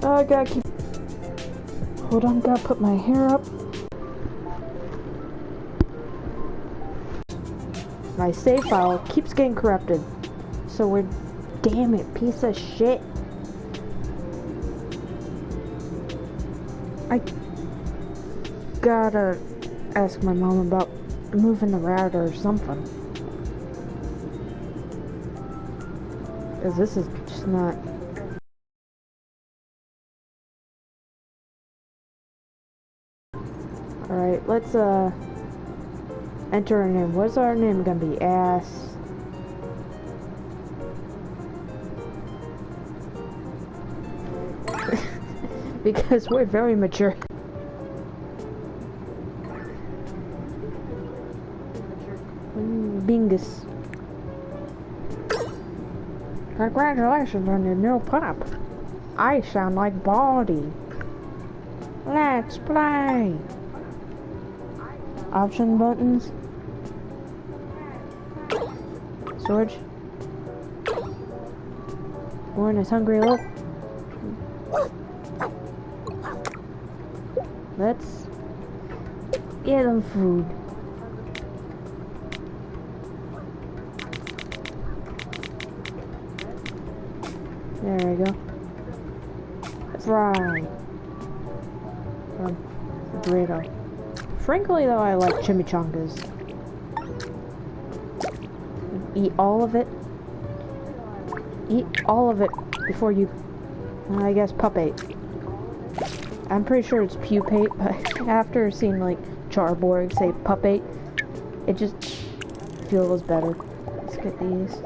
I gotta keep... Hold on, gotta put my hair up. My save file keeps getting corrupted. So we're... Damn it, piece of shit. I gotta ask my mom about moving the router or something. Cause this is just not... Alright, let's enter our name. What's our name gonna be? Ass. Because we're very mature. Bingus. Congratulations on your new pup. I sound like Baldy. Let's play. Option buttons. Storage. Born is hungry look. Let's get him food. There we go. Fry. Burrito. Frankly though, I like chimichangas. Eat all of it. Eat all of it before you, I guess, pupate. I'm pretty sure it's pupate, but after seeing like Charborg say pupate, it just feels better. Let's get these.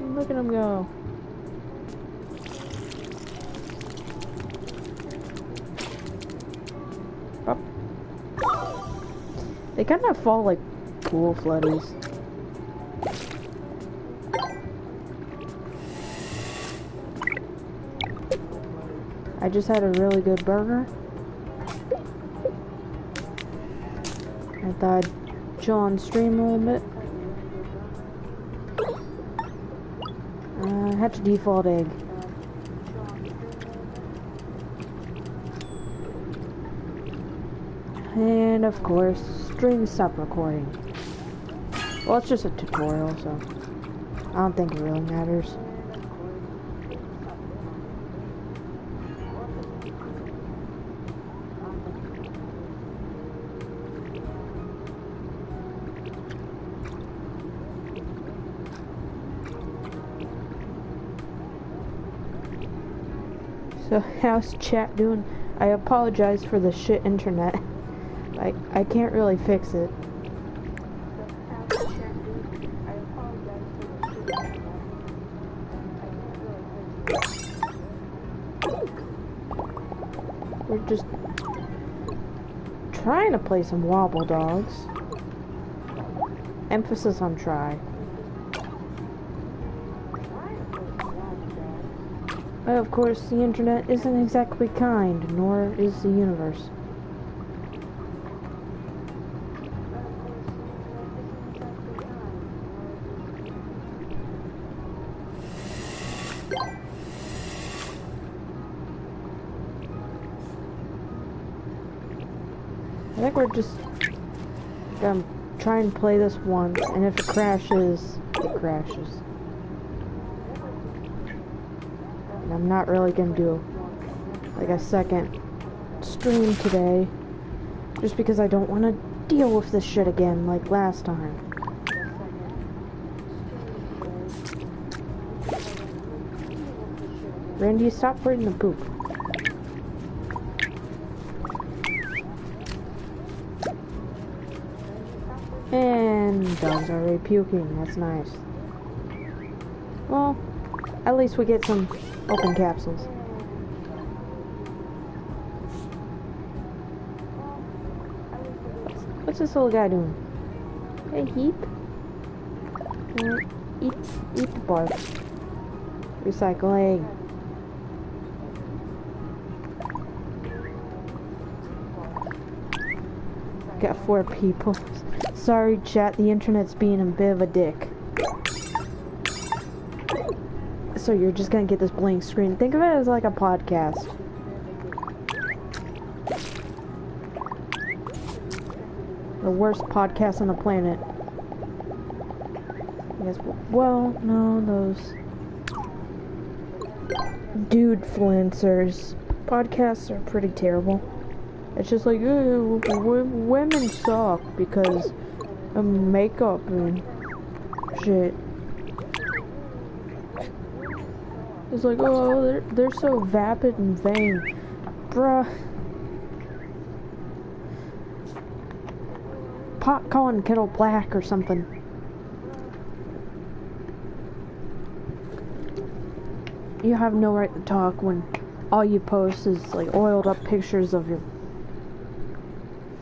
Look at him go. Up. They kind of fall like pool floodies. I just had a really good burger. I thought I'd chill on stream a little bit. Hatch default egg. And of course, stream stop recording. Well, it's just a tutorial, so I don't think it really matters. So, how's chat doing? I apologize for the shit internet. I can't really fix it. We're just trying to play some Wobbledogs. Emphasis on try. But of course, the internet isn't exactly kind, nor is the universe. I think we're just gonna try and play this once, and if it crashes, it crashes. And I'm not really gonna do like a second stream today, just because I don't want to deal with this shit again like last time. Randy, stop reading the poop. And dog's already puking, that's nice. Well, at least we get some open capsules. What's this little guy doing? Hey, Heap. Eat the bark. Recycle egg. Got 4 people. Sorry, chat, the internet's being a bit of a dick. So you're just gonna get this blank screen. Think of it as like a podcast. The worst podcast on the planet. Yes, well, no, those dude-fluencers. Podcasts are pretty terrible. It's just like, women suck because of makeup and shit. It's like, oh, they're so vapid and vain. Bruh. Pot calling kettle black or something. You have no right to talk when all you post is like oiled up pictures of your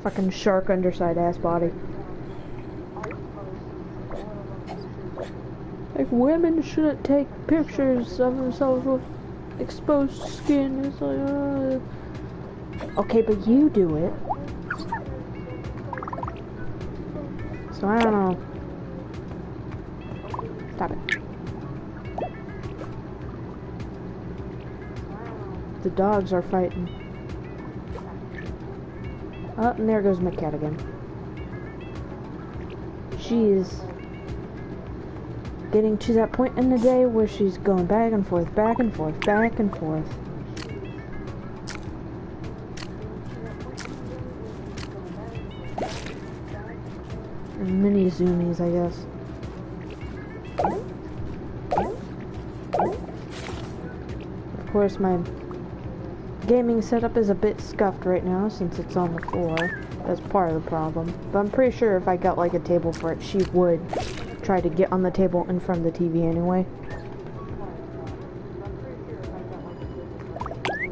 fucking shark underside ass body. Like, women shouldn't take pictures of themselves with exposed skin. It's like, okay, but you do it. So I don't know. Stop it. The dogs are fighting. Oh, and there goes my cat again. She's getting to that point in the day where she's going back and forth, back and forth, back and forth. And mini zoomies, I guess. Of course, my gaming setup is a bit scuffed right now since it's on the floor. That's part of the problem. But I'm pretty sure if I got like a table for it, she would try to get on the table in front of the TV anyway.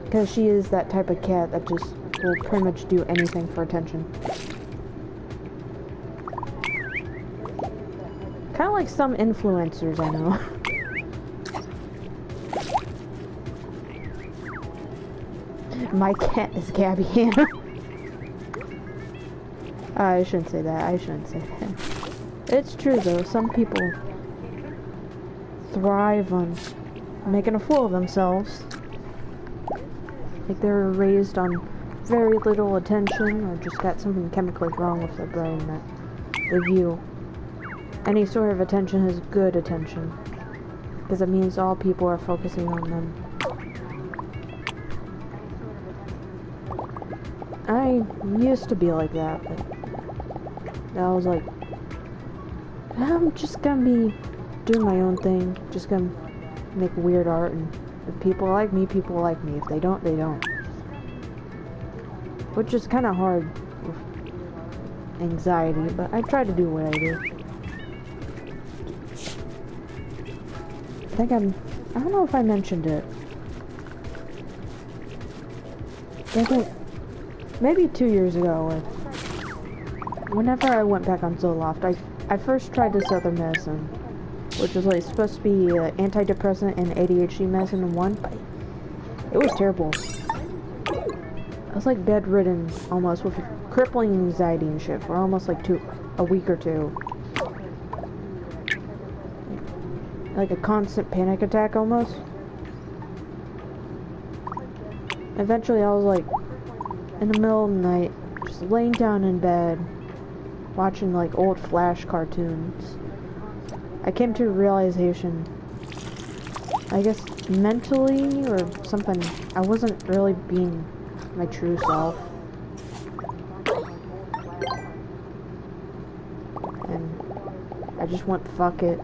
Because she is that type of cat that just will pretty much do anything for attention. Kind of like some influencers I know. My cat is Gabby Hanna. I shouldn't say that. I shouldn't say that. It's true though. Some people thrive on making a fool of themselves. Like they were raised on very little attention, or just got something chemically wrong with their brain that they view any sort of attention as good attention, because it means all people are focusing on them. I used to be like that, but I was like, I'm just gonna be doing my own thing, just gonna make weird art, and if people like me, people like me. If they don't, they don't. Which is kind of hard with anxiety, but I try to do what I do. I don't know if I mentioned it. I think maybe 2 years ago, whenever I went back on Zoloft, I first tried this other medicine, which was like supposed to be antidepressant and ADHD medicine in one, but it was terrible. I was like bedridden almost with crippling anxiety and shit for almost like a week or two. Like a constant panic attack almost. Eventually I was like in the middle of the night, just laying down in bed, watching like old Flash cartoons. I came to a realization, I guess mentally or something, I wasn't really being my true self. And I just went fuck it.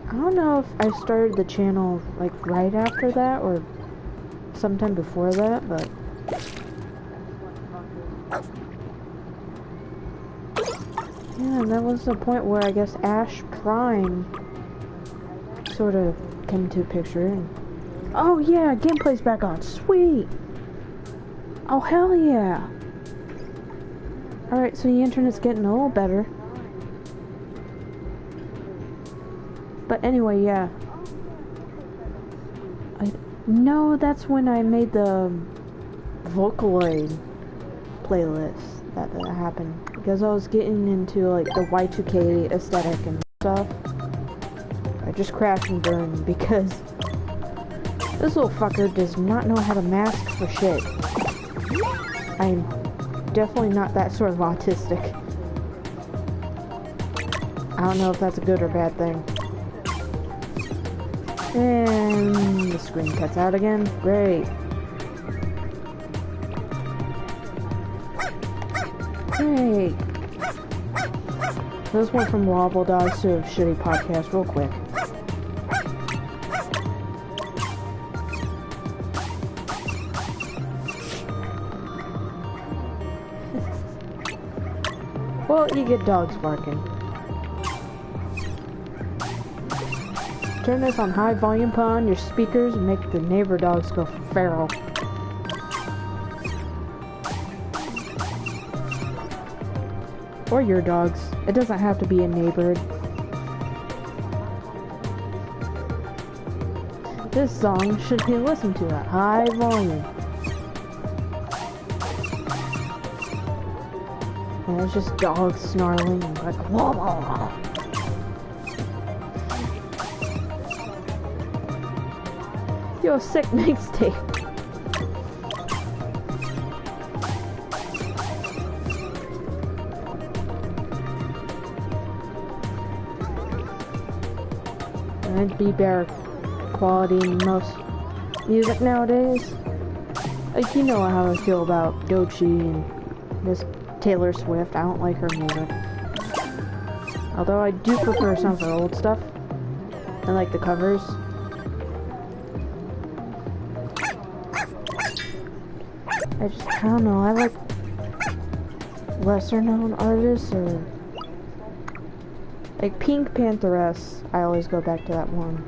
I don't know if I started the channel like right after that or sometime before that, but yeah, that was the point where I guess Ash Prime sort of came into the picture. And oh yeah, gameplay's back on. Sweet. Oh hell yeah. Alright, so the internet's getting a little better. But anyway, yeah. No, that's when I made the Vocaloid. playlist that happened because I was getting into like the Y2K aesthetic and stuff. I just crashed and burned because this little fucker does not know how to mask for shit. I'm definitely not that sort of autistic. I don't know if that's a good or bad thing. And the screen cuts out again. Great. Great. This one from Wobbledogs to a shitty podcast real quick. Well, you get dogs barking. Turn this on high volume, put on your speakers, and make the neighbor dogs go feral. Or your dogs. It doesn't have to be a neighbor. This song should be listened to at high volume. And it's just dogs snarling and like whoa, whoa, whoa. Yo, sick mixtape. And be better quality in most music nowadays. Like, you know how I feel about Doechii and this Taylor Swift. I don't like her music. Although I do prefer some of her old stuff. And like the covers. I don't know, I like lesser known artists or like Pink Pantheress. I always go back to that one.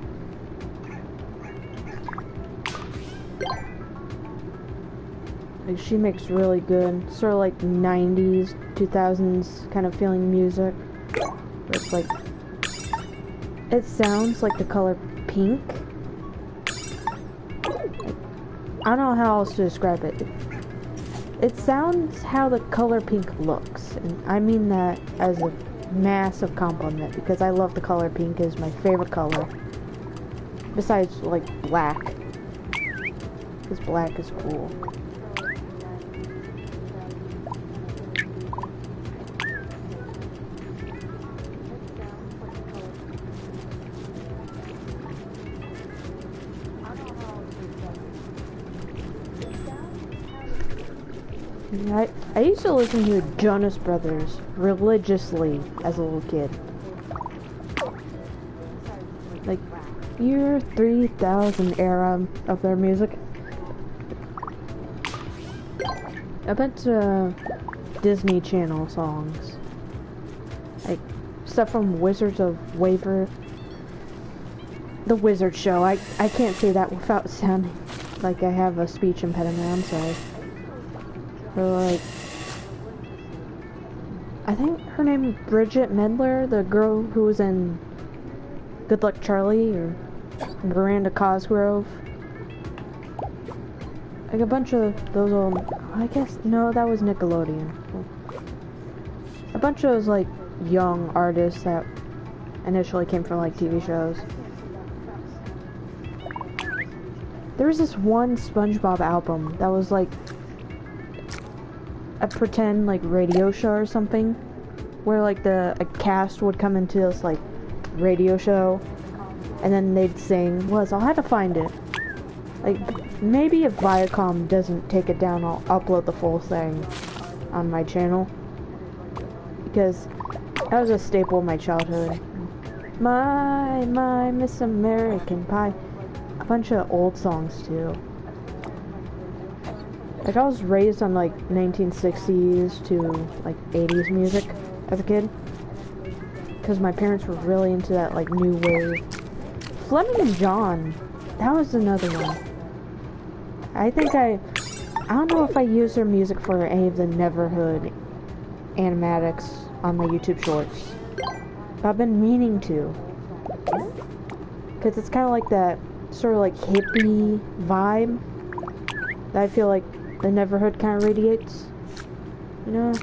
Like she makes really good sort of like 90s, 2000s kind of feeling music. Where it's like it sounds like the color pink. I don't know how else to describe it. It sounds how the color pink looks, and I mean that as a massive compliment because I love the color pink. It's my favorite color. Besides, like, black. Because black is cool. I used to listen to Jonas Brothers religiously as a little kid. Like, year 3000 era of their music. A bunch of Disney Channel songs. Like, stuff from Wizards of Waver. The Wizard Show. I can't say that without sounding like I have a speech impediment, I'm sorry. Or like, I think her name is Bridget Mendler, the girl who was in Good Luck Charlie or Miranda Cosgrove. Like a bunch of those old, I guess, no, that was Nickelodeon. A bunch of those like young artists that initially came from like TV shows. There was this one SpongeBob album that was like a pretend like radio show or something, where like a cast would come into this like radio show, and then they'd sing. I'll have to find it. Like maybe if Viacom doesn't take it down, I'll upload the full thing on my channel because that was a staple of my childhood. My Miss American Pie. A bunch of old songs too. Like, I was raised on, like, 1960s to, like, 80s music as a kid. Because my parents were really into that, like, new wave. Fleming and John. That was another one. I think I don't know if I used their music for any of the Neverhood animatics on my YouTube shorts. But I've been meaning to. Because it's kind of like that sort of, like, hippie vibe that I feel like the Neverhood kind of radiates. You know,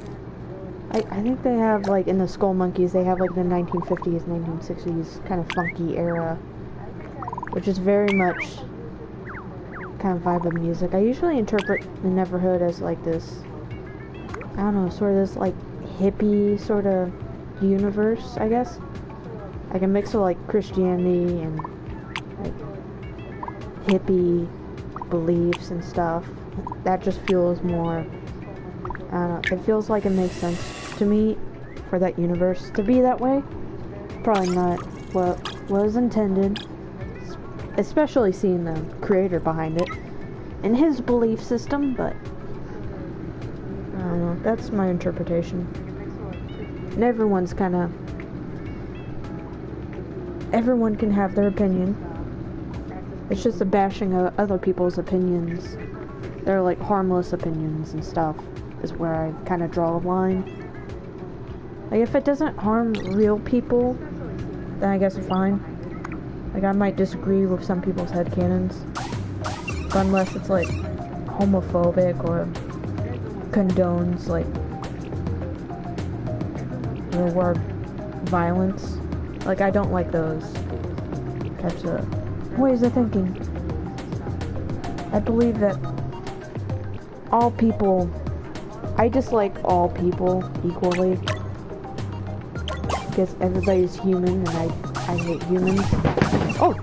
I think they have, like, in the Skull Monkeys, they have, like, the 1950s, 1960s kind of funky era, which is very much kind of vibe of music. I usually interpret the Neverhood as, like, this, I don't know, sort of this, like, hippie sort of universe, I guess. Like a mix of, like, Christianity and, like, hippie beliefs and stuff. That just feels more, I don't know, it feels like it makes sense to me for that universe to be that way. Probably not what was intended, especially seeing the creator behind it and his belief system, but I don't know, that's my interpretation. And everyone can have their opinion. It's just a bashing of other people's opinions. They're like harmless opinions and stuff is where I kind of draw a line. Like, if it doesn't harm real people, then I guess it's fine. Like, I might disagree with some people's headcanons, but unless it's, like, homophobic or condones, like, war violence, like, I don't like those types of ways of thinking. I believe that all people, I dislike all people equally, because everybody's human, and I hate humans. Oh!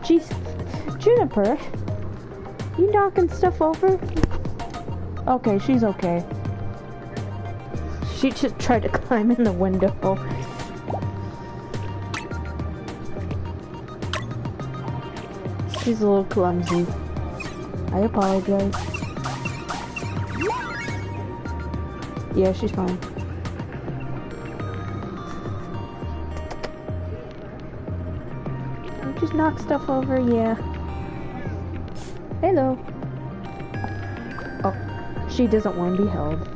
Jeez. Juniper! You knocking stuff over? Okay, she's okay. She just tried to climb in the window. She's a little clumsy. I apologize. Yeah, she's fine. You just knock stuff over, yeah. Hello. Oh, she doesn't want to be held.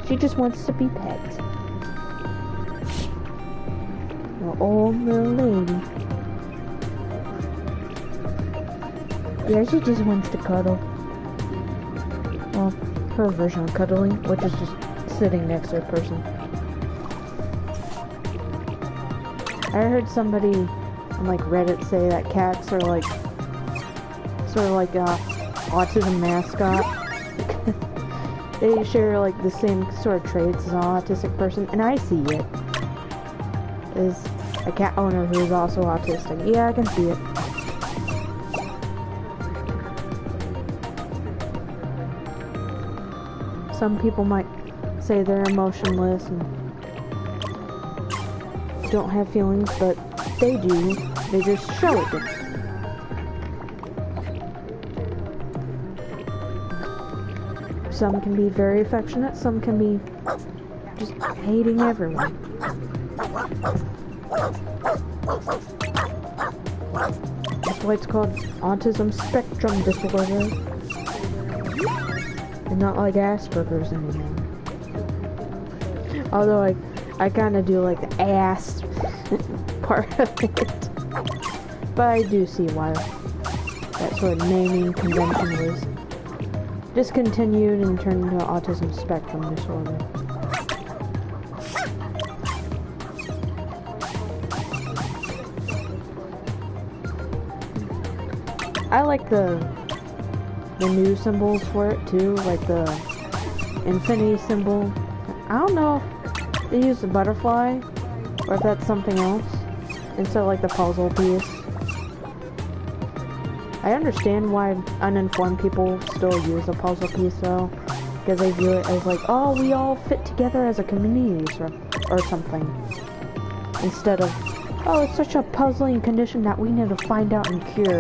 She just wants to be pet. The old little lady. Yeah, she just wants to cuddle. Well, her version of cuddling, which is just sitting next to a person. I heard somebody on, like, Reddit say that cats are, like, sort of like a autism mascot. They share, like, the same sort of traits as an autistic person, and I see it. As a cat owner who is also autistic. Yeah, I can see it. Some people might say they're emotionless and don't have feelings, but they do. They just show it different. Some can be very affectionate, some can be just hating everyone. That's why it's called autism spectrum disorder. And not like Asperger's anymore. Although I kind of do like the ass part of it. But I do see why that sort of naming convention was discontinued and turned into autism spectrum disorder. I like the new symbols for it too, like the infinity symbol. I don't know if they use the butterfly or if that's something else instead of like the puzzle piece. I understand why uninformed people still use a puzzle piece though, because they view it as like, oh, we all fit together as a community or something, instead of, oh, it's such a puzzling condition that we need to find out and cure.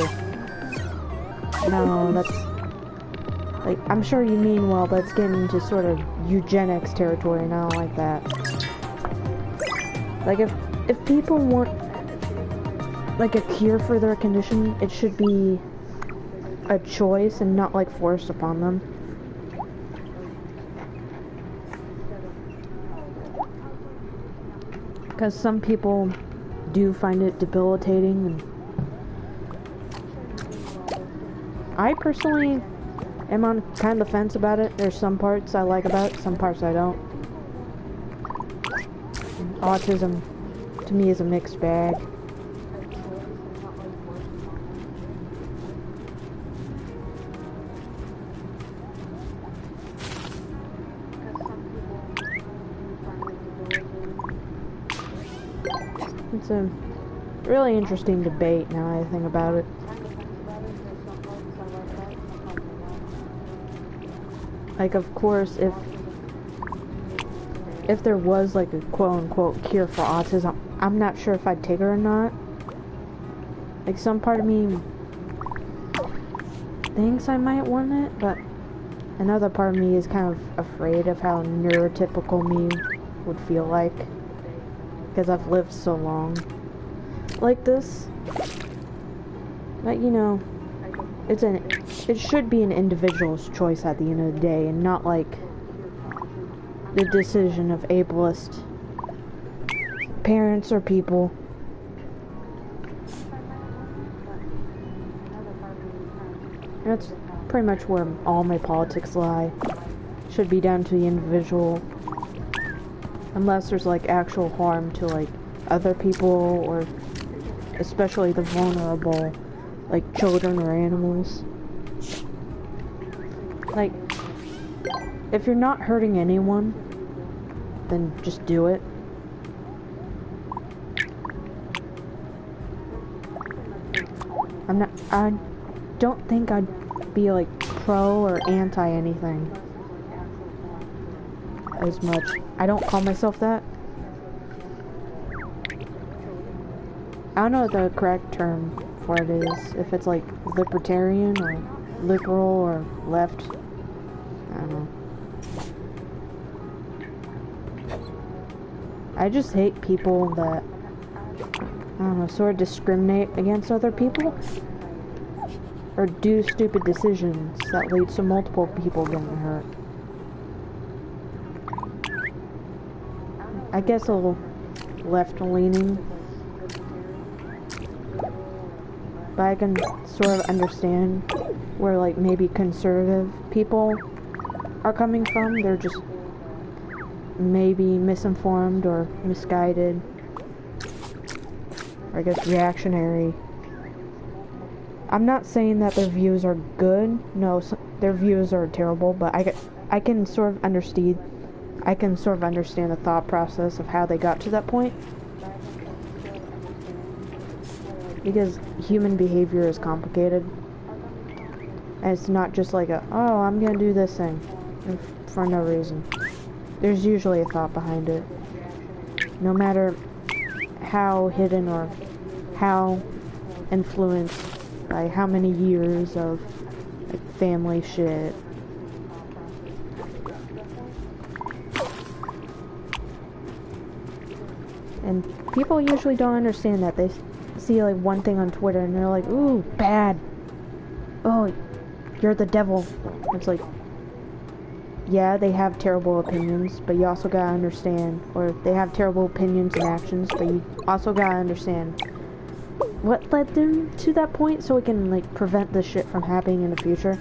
No, that's, like, I'm sure you mean well, but it's getting into sort of eugenics territory, and I don't like that. Like, if people want, like, a cure for their condition, it should be a choice and not, like, forced upon them. Because some people do find it debilitating, and I personally I'm on kind of the fence about it. There's some parts I like about it, some parts I don't. Autism, to me, is a mixed bag. It's a really interesting debate now I think about it. Like, of course, if there was like a quote-unquote cure for autism, I'm not sure if I'd take it or not. Like, some part of me thinks I might want it, but another part of me is kind of afraid of how neurotypical me would feel like, because I've lived so long like this. But you know, it should be an individual's choice at the end of the day, and not like the decision of ableist parents or people. That's pretty much where all my politics lie. Should be down to the individual, unless there's like actual harm to like other people, or especially the vulnerable, like children or animals. Like, if you're not hurting anyone, then just do it. I don't think I'd be like pro or anti anything as much. I don't call myself that. I don't know what the correct term for it is. If it's like libertarian or liberal or left. I don't know. I just hate people that, I don't know, sort of discriminate against other people, or do stupid decisions that lead to multiple people getting hurt. I guess a little left-leaning, but I can sort of understand where like maybe conservative people are coming from. They're just maybe misinformed or misguided, or I guess reactionary. I'm not saying that their views are good. No, their views are terrible, but I can sort of understand. I can sort of understand the thought process of how they got to that point. Because human behavior is complicated. And it's not just like oh, I'm gonna do this thing for no reason. There's usually a thought behind it. No matter how hidden or how influenced by how many years of like family shit. And people usually don't understand that. They see like one thing on Twitter and they're like, ooh, bad. Oh, you're the devil. It's like, yeah, they have terrible opinions, but you also gotta understand, or they have terrible opinions and actions, but you also gotta understand what led them to that point, so we can like prevent this shit from happening in the future.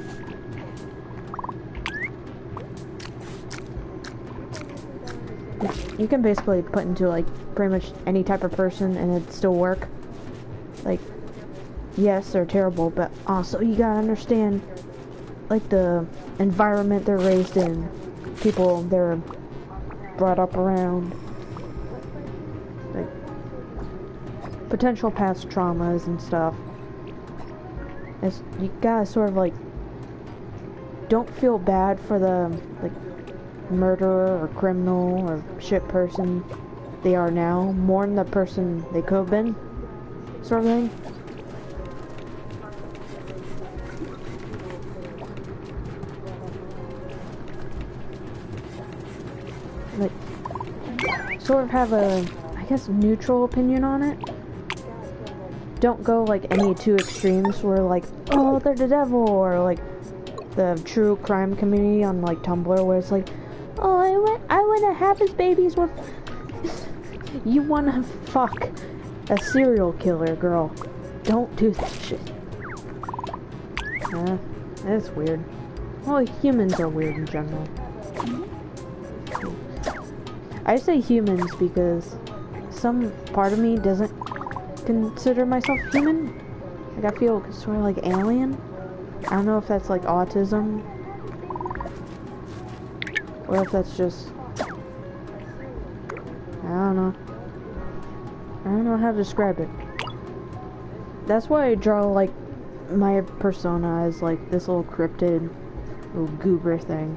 You can basically put into like pretty much any type of person and it'd still work. Like, yes, they're terrible, but also you gotta understand like the environment they're raised in, people they're brought up around, like potential past traumas and stuff. You gotta sort of like don't feel bad for the like murderer or criminal or shit person they are now, mourn the person they could have been, sort of thing. Like, sort of have a, I guess, neutral opinion on it. Don't go like any two extremes where like, oh, they're the devil, or like the true crime community on like Tumblr where it's like, oh, I wanna have his babies with you wanna fuck a serial killer, girl. Don't do that shit. That's weird. Well, humans are weird in general. I say humans because some part of me doesn't consider myself human. Like, I feel sort of like alien. I don't know if that's like autism, or if that's just, I don't know. I don't know how to describe it. That's why I draw like my persona as like this little cryptid, little goober thing.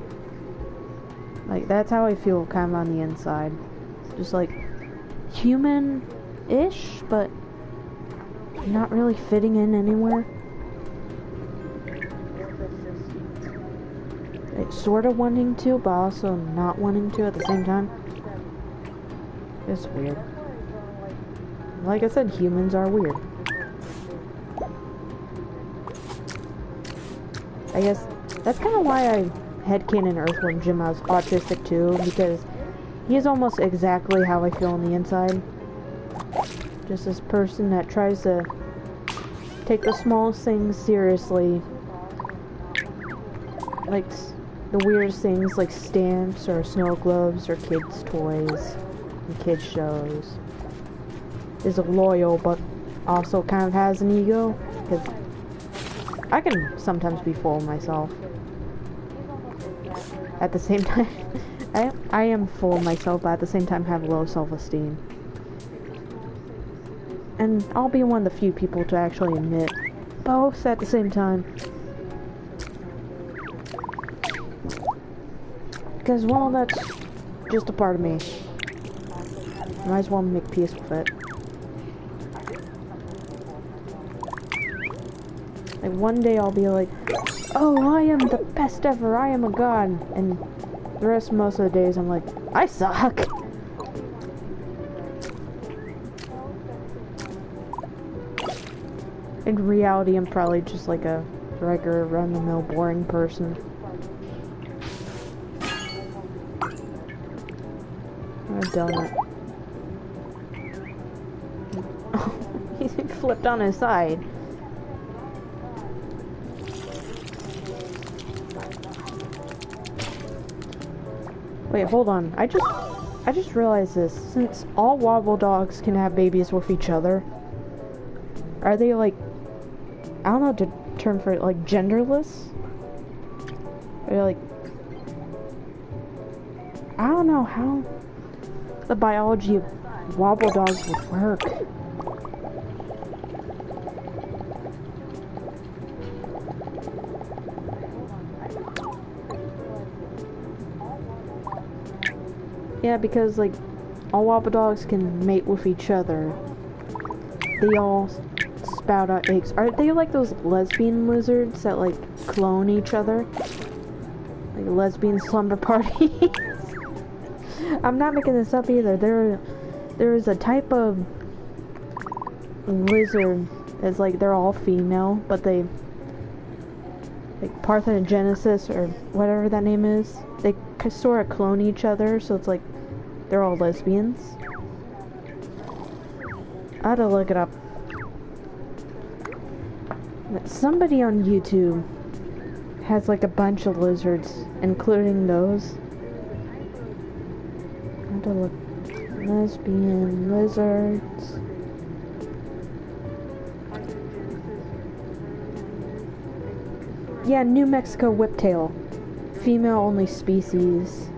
Like, that's how I feel kind of on the inside. Just like human-ish, but not really fitting in anywhere. Like, sort of wanting to, but also not wanting to at the same time. It's weird. Like I said, humans are weird. I guess that's kind of why I headcanon Earthworm Jim as autistic too, because he's almost exactly how I feel on the inside. Just this person that tries to take the smallest things seriously. Like the weirdest things like stamps or snow globes or kids' toys and kids' shows. Is loyal but also kind of has an ego, because I can sometimes be full of myself. At the same time, I am full of myself, but at the same time have low self-esteem. And I'll be one of the few people to actually admit both at the same time. Because, well, that's just a part of me. Might as well make peace with it. Like, one day I'll be like, oh, I am the best ever, I am a god. And the rest, most of the days, I'm like, I suck. In reality, I'm probably just like a regular, run-of-the-mill, boring person. A donut. He flipped on his side. Wait, hold on. I just realized this. Since all Wobbledogs can have babies with each other, are they like, I don't know the term for it, like genderless? Or like, I don't know how the biology of Wobbledogs would work. Yeah, because like all Wobbledogs can mate with each other. They all spout out eggs. Are they like those lesbian lizards that like clone each other? Like lesbian slumber parties? I'm not making this up either. There is a type of lizard that's like they're all female, but they like parthenogenesis or whatever that name is. They sort of clone each other, so it's like they're all lesbians. I had to look it up. But somebody on YouTube has like a bunch of lizards, including those. I had to look. Lesbian lizards. Yeah, New Mexico whiptail. Female only species.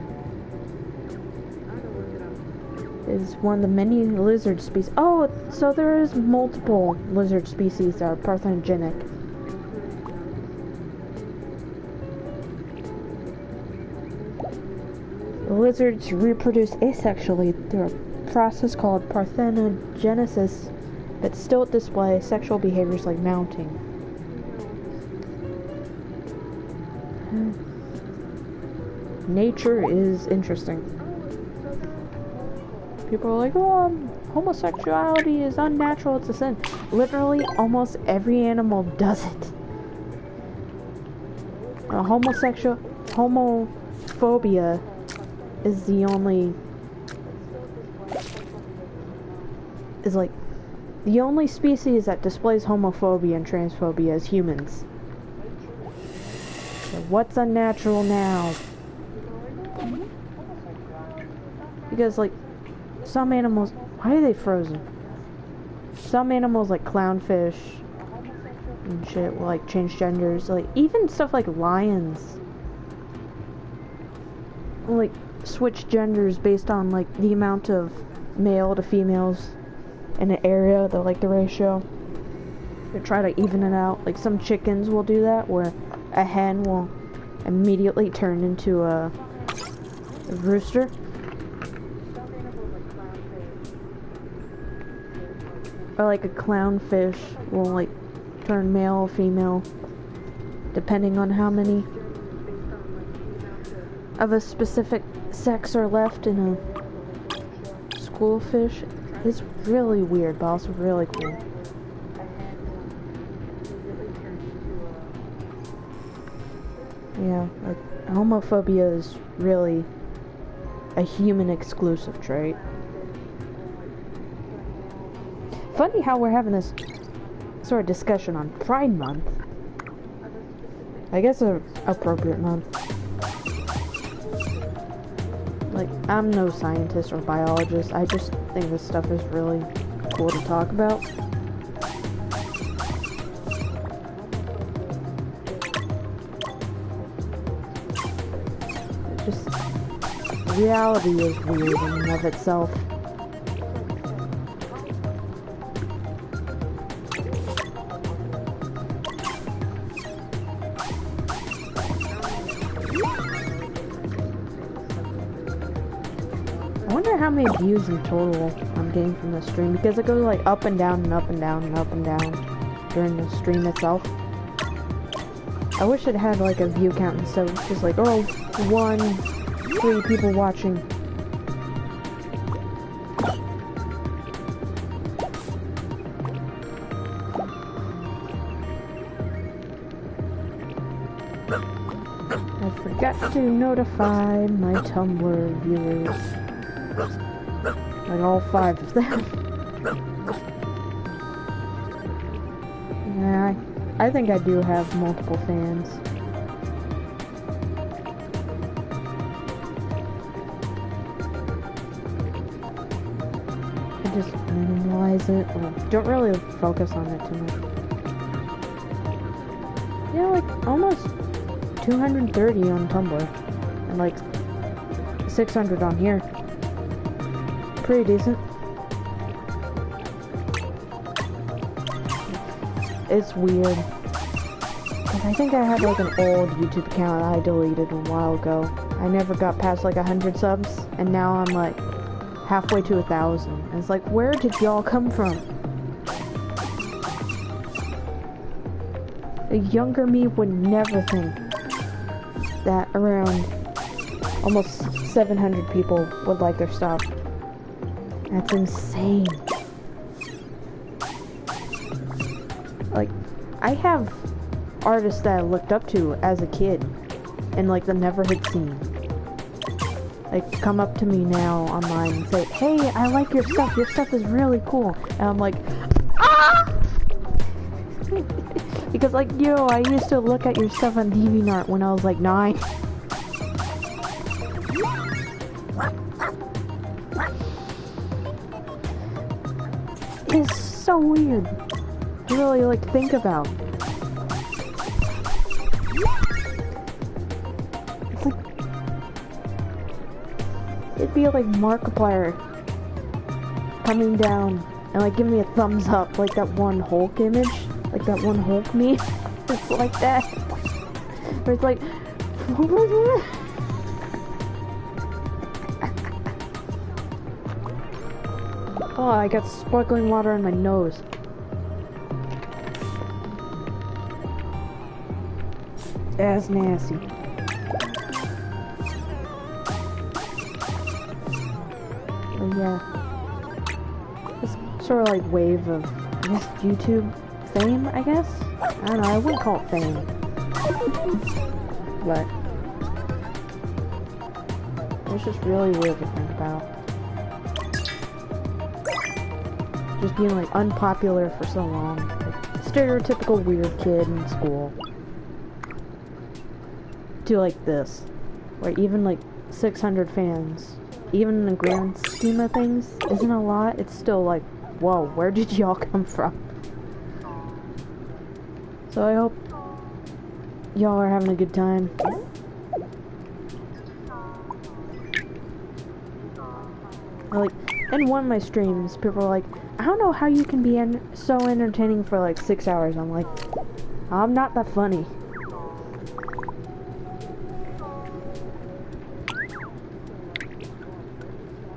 Is one of the many lizard species. Oh, so there is multiple lizard species that are parthenogenic. Lizards reproduce asexually through a process called parthenogenesis, but still display sexual behaviors like mounting. Nature is interesting. People are like, oh, homosexuality is unnatural, it's a sin. Literally, almost every animal does it. Homophobia is the only... is like... the only species that displays homophobia and transphobia is humans. So what's unnatural now? Because, like, some animals... Why are they frozen? Some animals, like clownfish and shit, will, like, change genders. Like, even stuff like lions will, like, switch genders based on, like, the amount of male to females in an area, the ratio. They try to even it out. Like, some chickens will do that, where a hen will immediately turn into a rooster. Or like a clownfish will like turn male or female depending on how many of a specific sex are left in a schoolfish. It's really weird, but also really cool. Yeah, like homophobia is really a human exclusive trait. Funny how we're having this sort of discussion on Pride Month. I guess an appropriate month. Like, I'm no scientist or biologist. I just think this stuff is really cool to talk about. It just, reality is weird in and of itself. I wonder how many views in total I'm getting from the stream, because it goes like up and down and up and down and up and down during the stream itself. I wish it had like a view count instead of just like, oh, 3 people watching. I forgot to notify my Tumblr viewers. Like all 5 of them. Yeah, I think I do have multiple fans. I just minimize it, or don't really focus on it too much. Yeah, like almost 230 on Tumblr, and like 600 on here. Pretty decent. It's weird, because I think I had like an old YouTube account I deleted a while ago. I never got past like 100 subs, and now I'm like halfway to 1,000. And it's like, where did y'all come from? A younger me would never think that around almost 700 people would like their stuff. That's insane. Like, I have artists that I looked up to as a kid in like the never hit scene. Like, come up to me now online and say, hey, I like your stuff is really cool. And I'm like, ah! Because like, yo, I used to look at your stuff on DeviantArt when I was like 9. It's so weird to really like think about. It's like, it'd be like Markiplier coming down and like giving me a thumbs up, like that one Hulk image, like that one Hulk meme. It's like that. Where it's like, what was that? Oh, I got sparkling water in my nose. That's nasty. But yeah. This sort of like wave of, I guess, YouTube fame, I guess? I don't know, I wouldn't call it fame. But it's just really weird to think about. Just being like unpopular for so long. Like, stereotypical weird kid in school. do like this, where even like 600 fans, even in the grand scheme of things, isn't a lot. It's still like, whoa, where did y'all come from? So I hope y'all are having a good time. Like, in one of my streams, people are like, I don't know how you can be so entertaining for like 6 hours. I'm like, I'm not that funny.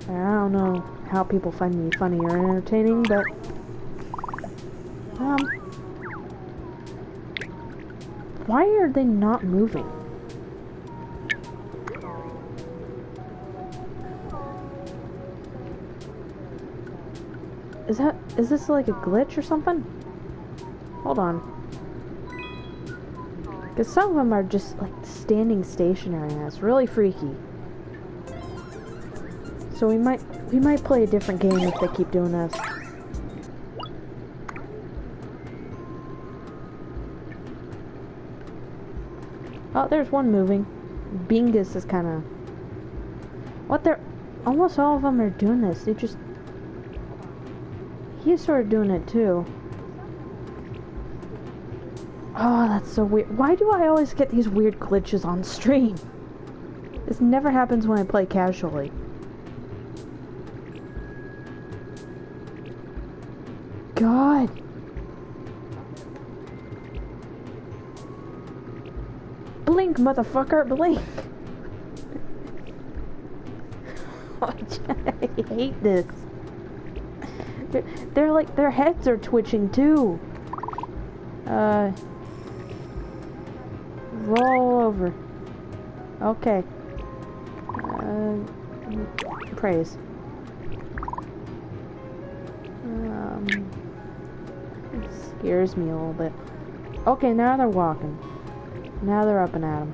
I don't know how people find me funny or entertaining, but why are they not moving? Is this like a glitch or something? Hold on. Because some of them are just like standing stationary and it's really freaky. So we might play a different game if they keep doing this. Oh, there's one moving. Bingus is kind of... What they're... Almost all of them are doing this. They just... He's sort of doing it too. Oh, that's so weird. Why do I always get these weird glitches on stream? This never happens when I play casually. God. Blink, motherfucker, blink. I hate this. They're like, their heads are twitching too. Roll over. Okay. Praise. It scares me a little bit. Okay, now they're walking. Now they're up and at 'em.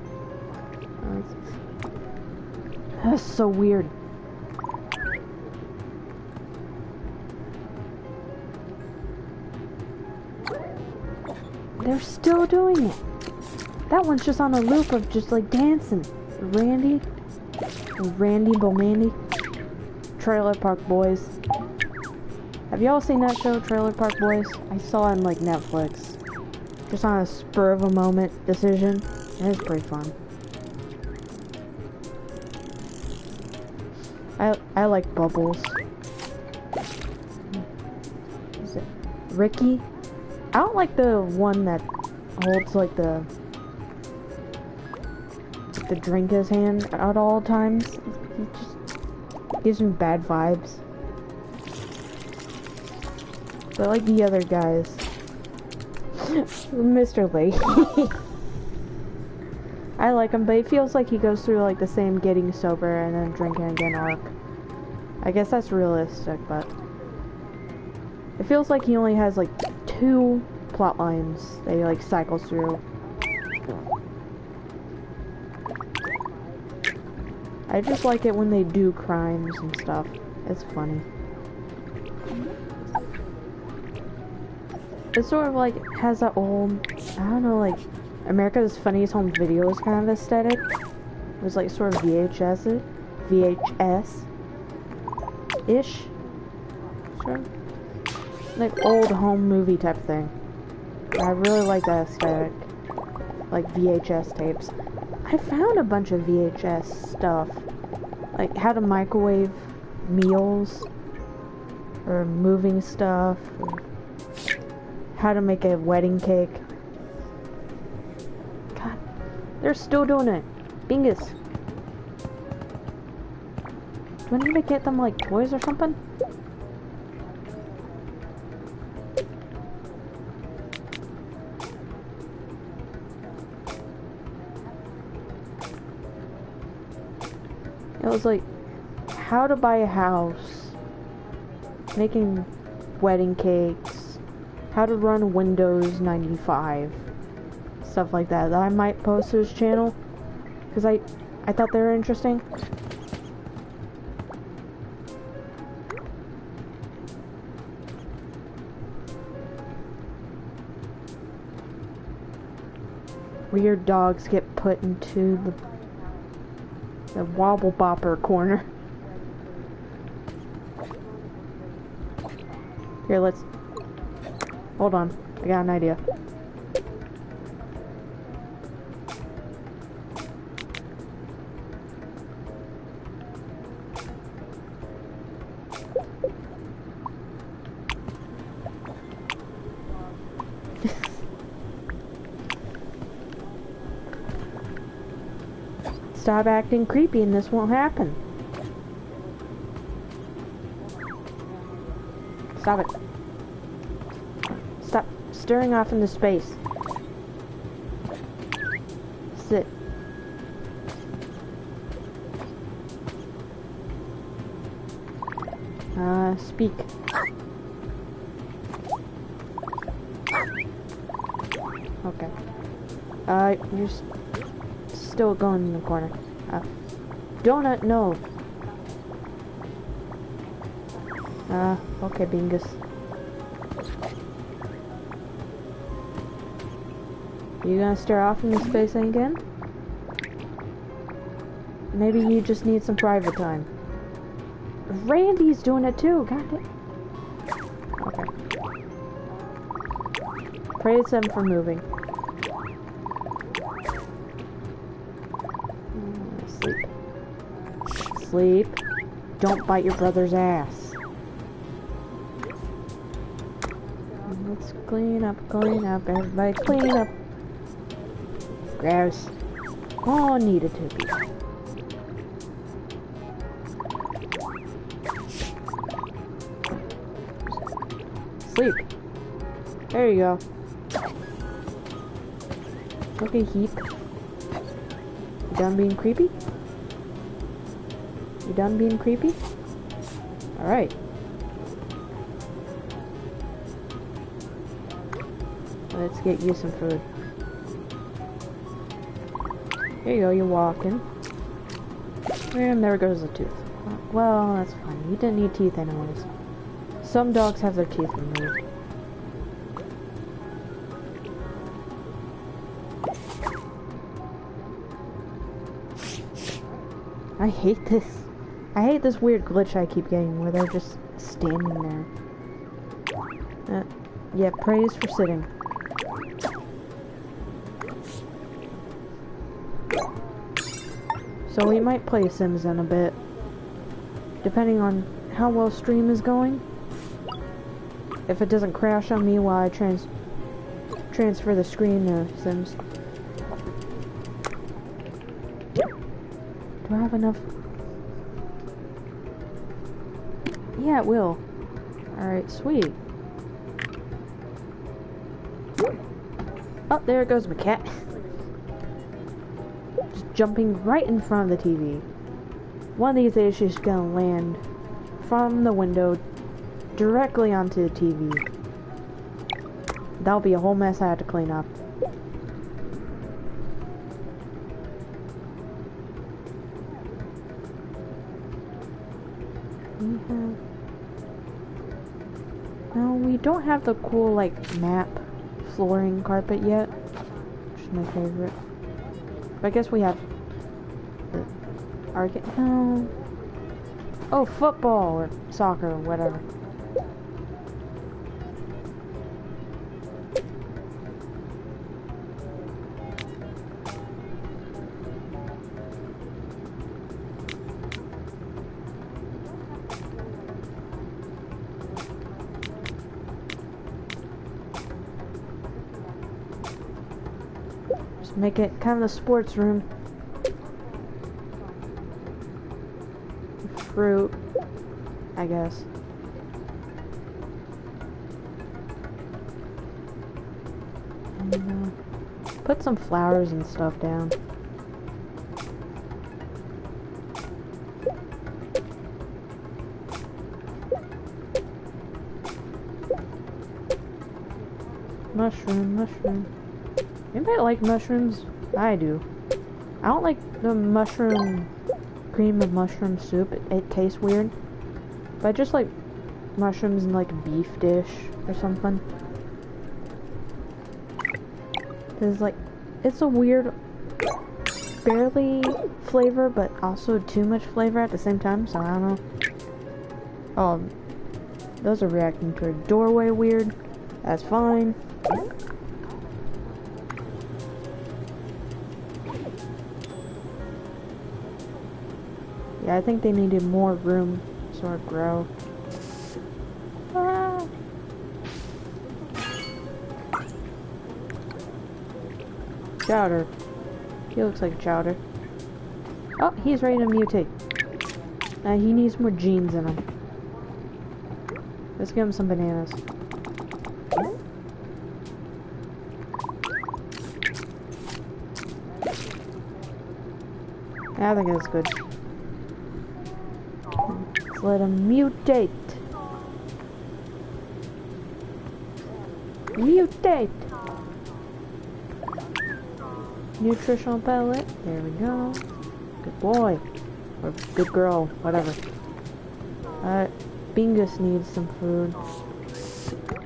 That's so weird. They're still doing it. That one's just on a loop of just like dancing. Randy Bomandy. Trailer Park Boys. Have y'all seen that show, Trailer Park Boys? I saw it on like Netflix. Just on a spur of a moment decision. It was pretty fun. I like Bubbles. Is it Ricky? I don't like the one that holds like the drink in his hand at all times. He just gives me bad vibes. But I like the other guys. Mr. Leahy. I like him, but it feels like he goes through like the same getting sober and then drinking again arc. I guess that's realistic, but it feels like he only has like 2 plot lines that he like cycles through. I just like it when they do crimes and stuff. It's funny. It sort of like has that old, I don't know, like America's Funniest Home Videos kind of aesthetic. It was like sort of VHS-ish. Sure. Like old home movie type thing. I really like that aesthetic. Like VHS tapes. I found a bunch of VHS stuff. Like how to microwave meals. Or moving stuff. Or how to make a wedding cake. God. They're still doing it. Bingus. Do I need to get them like toys or something? It was like, how to buy a house, making wedding cakes, how to run Windows 95, stuff like that I might post to his channel, because I thought they were interesting. weird dogs get put into the wobble bopper corner. Here, let's... Hold on. I got an idea. Stop acting creepy and this won't happen. Stop it. Stop staring off into space. Sit. Speak. Okay. You're still going in the corner. Donut, no. Okay, Bingus. You gonna stare off into space again? Maybe you just need some private time. Randy's doing it too, god damn. Okay. Praise them for moving. Sleep. Sleep. Don't bite your brother's ass. Let's clean up, everybody clean up. Gross. Oh, needed to be. Sleep. There you go. Okay, Heap. You done being creepy? You done being creepy? Alright. Let's get you some food. There you go, you're walking. And there goes the tooth. Well, that's fine. You didn't need teeth anyways. Some dogs have their teeth removed. I hate this. I hate this weird glitch I keep getting where they're just standing there. Yeah, praise for sitting. So we might play Sims in a bit, depending on how well stream is going. If it doesn't crash on me while I transfer the screen to Sims. Do I have enough? Yeah, it will. Alright, sweet. Oh, there goes my cat. Just jumping right in front of the TV. One of these days she's gonna land from the window directly onto the TV. That'll be a whole mess I have to clean up. No, we don't have the cool, like, map flooring carpet yet, which is my favorite. But I guess we have the arcade. No. Oh, football or soccer or whatever. Make it kind of a sports room. Fruit, I guess. And, put some flowers and stuff down. Mushroom. Anybody like mushrooms? I do. I don't like the mushroom cream of mushroom soup. It tastes weird. But I just like mushrooms in like a beef dish or something. Cause like it's a weird, barely flavor, but also too much flavor at the same time, so I don't know. Oh, those are reacting to a doorway weird. That's fine. Yeah, I think they needed more room to sort of grow. Ah. Chowder. He looks like Chowder. Oh, he's ready to mutate. He needs more genes in him. Let's give him some bananas. I think that's good. Let's let him mutate. Mutate! Nutritional pellet. There we go. Good boy. Or good girl. Whatever. Bingus needs some food.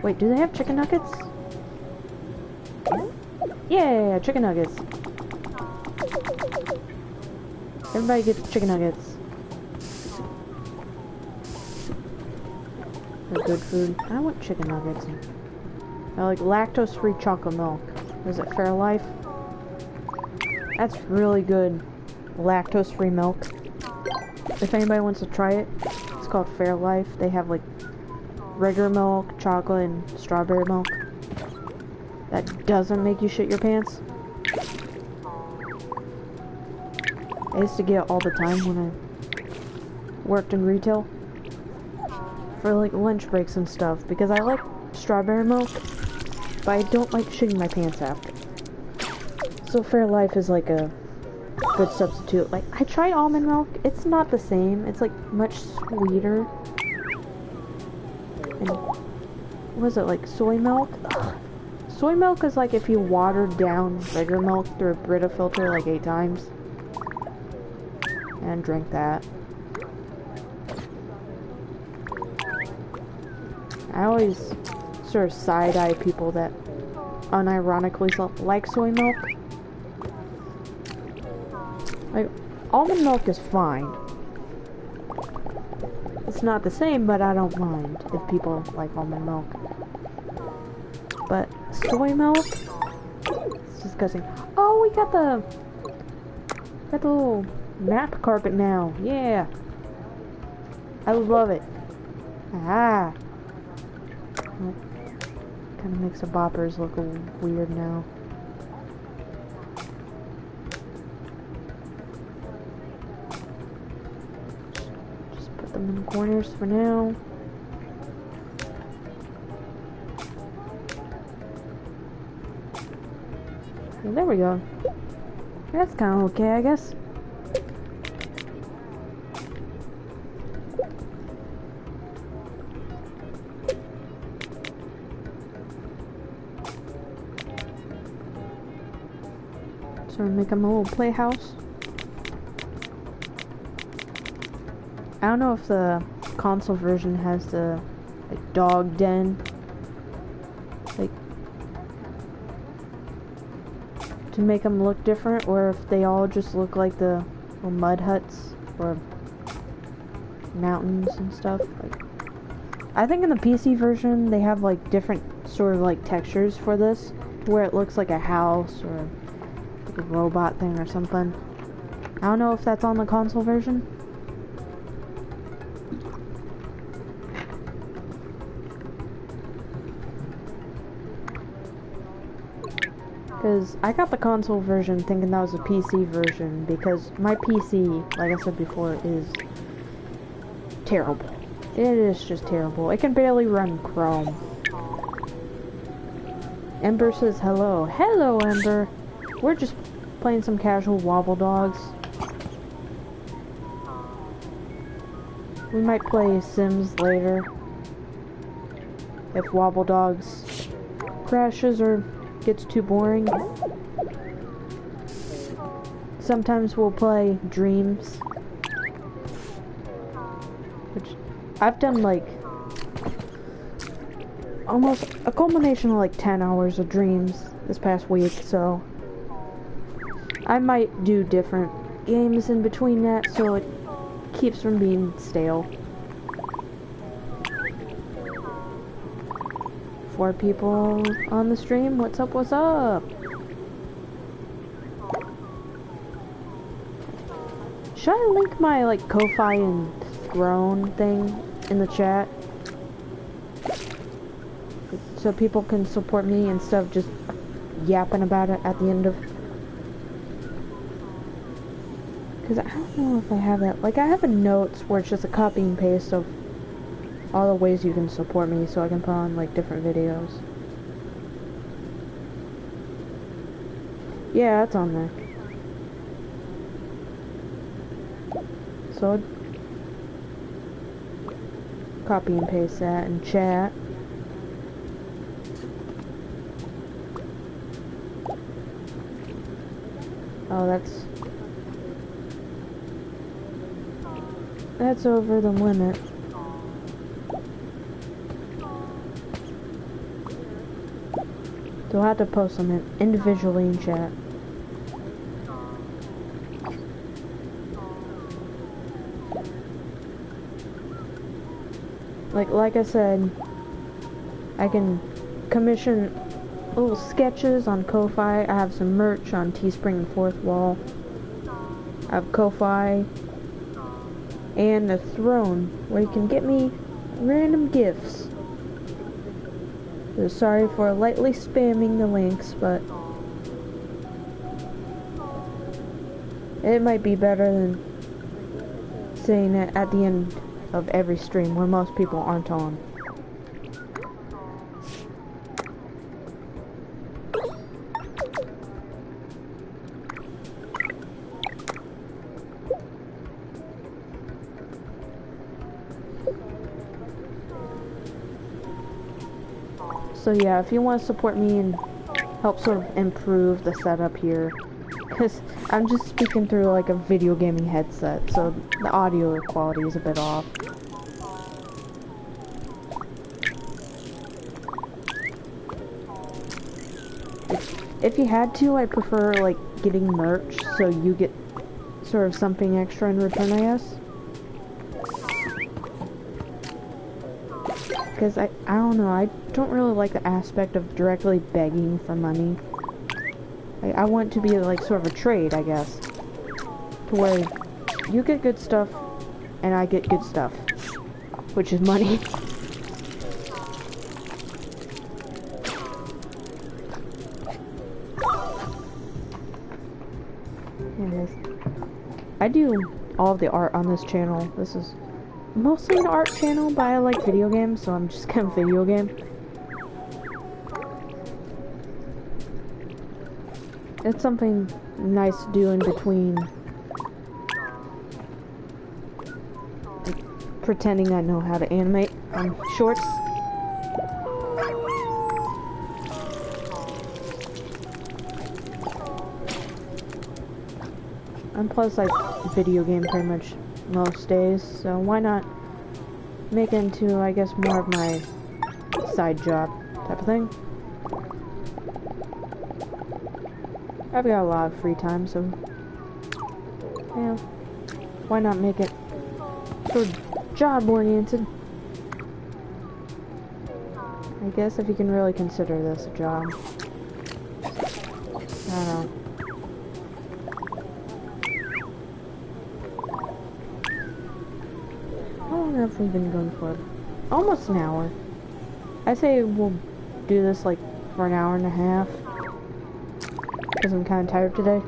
Wait, do they have chicken nuggets? Yeah, chicken nuggets. Everybody gets chicken nuggets. They're good food. I want chicken nuggets. I like lactose-free chocolate milk. Is it Fairlife? That's really good. Lactose-free milk. If anybody wants to try it, it's called Fairlife. They have like regular milk, chocolate, and strawberry milk. That doesn't make you shit your pants. I used to get it all the time when I worked in retail. For like lunch breaks and stuff. Because I like strawberry milk, but I don't like shitting my pants after. So Fairlife is like a good substitute. Like, I tried almond milk. It's not the same. It's like much sweeter. And what is it, like soy milk? Ugh. Soy milk is like if you watered down regular milk through a Brita filter like 8 times. And drink that. I always sort of side-eye people that unironically like soy milk. Like, almond milk is fine. It's not the same, but I don't mind if people like almond milk. But soy milk? It's disgusting. Oh, we got the little map carpet now. Yeah. I love it. Ah. Kind of makes the boppers look weird now. Just put them in the corners for now. And there we go. That's kind of okay, I guess. So make them a little playhouse. I don't know if the console version has the like, dog den, like to make them look different, or if they all just look like the little mud huts or mountains and stuff. Like, I think in the PC version they have like different sort of like textures for this, where it looks like a house or a robot thing or something. I don't know if that's on the console version. Because I got the console version thinking that was a PC version, because my PC, like I said before, is terrible. It is just terrible. It can barely run Chrome. Ember says hello. Hello, Ember! We're just playing some casual Wobbledogs. We might play Sims later. If Wobbledogs crashes or gets too boring. Sometimes we'll play Dreams. Which I've done like almost a culmination of like 10 hours of Dreams this past week, so I might do different games in between that so it keeps from being stale. 4 people on the stream. What's up? What's up? Should I link my like Ko-Fi and Throne thing in the chat so people can support me instead of just yapping about it at the end of? Because I don't know if I have that. Like, I have a notes where it's just a copy and paste of all the ways you can support me so I can put on like different videos. Yeah, that's on there. So I'd copy and paste that in chat. Oh, that's over the limit. So I'll have to post them individually in chat. Like I said, I can commission little sketches on Ko-Fi. I have some merch on Teespring and Fourth Wall. I have Ko-Fi and a Throne where you can get me random gifts. So sorry for lightly spamming the links, but it might be better than saying it at the end of every stream where most people aren't on. So yeah, if you want to support me and help sort of improve the setup here, because I'm just speaking through like a video gaming headset, so the audio quality is a bit off. If you had to, I prefer like getting merch so you get sort of something extra in return, I guess. Because I don't know, I don't really like the aspect of directly begging for money. I want it to be like sort of a trade, I guess. To where you get good stuff and I get good stuff, which is money. Anyways, I do all of the art on this channel. This is mostly an art channel, but I like video games, so I'm just kind of video game. It's something nice to do in between like, pretending I know how to animate on shorts. And plus I video game pretty much most days, so why not make it into, I guess, more of my side job type of thing. I've got a lot of free time, so yeah, why not make it sort of job oriented? I guess if you can really consider this a job. I don't know. How long have we been going for? Almost an hour. I say we'll do this like for an hour and a half. Because I'm kind of tired today.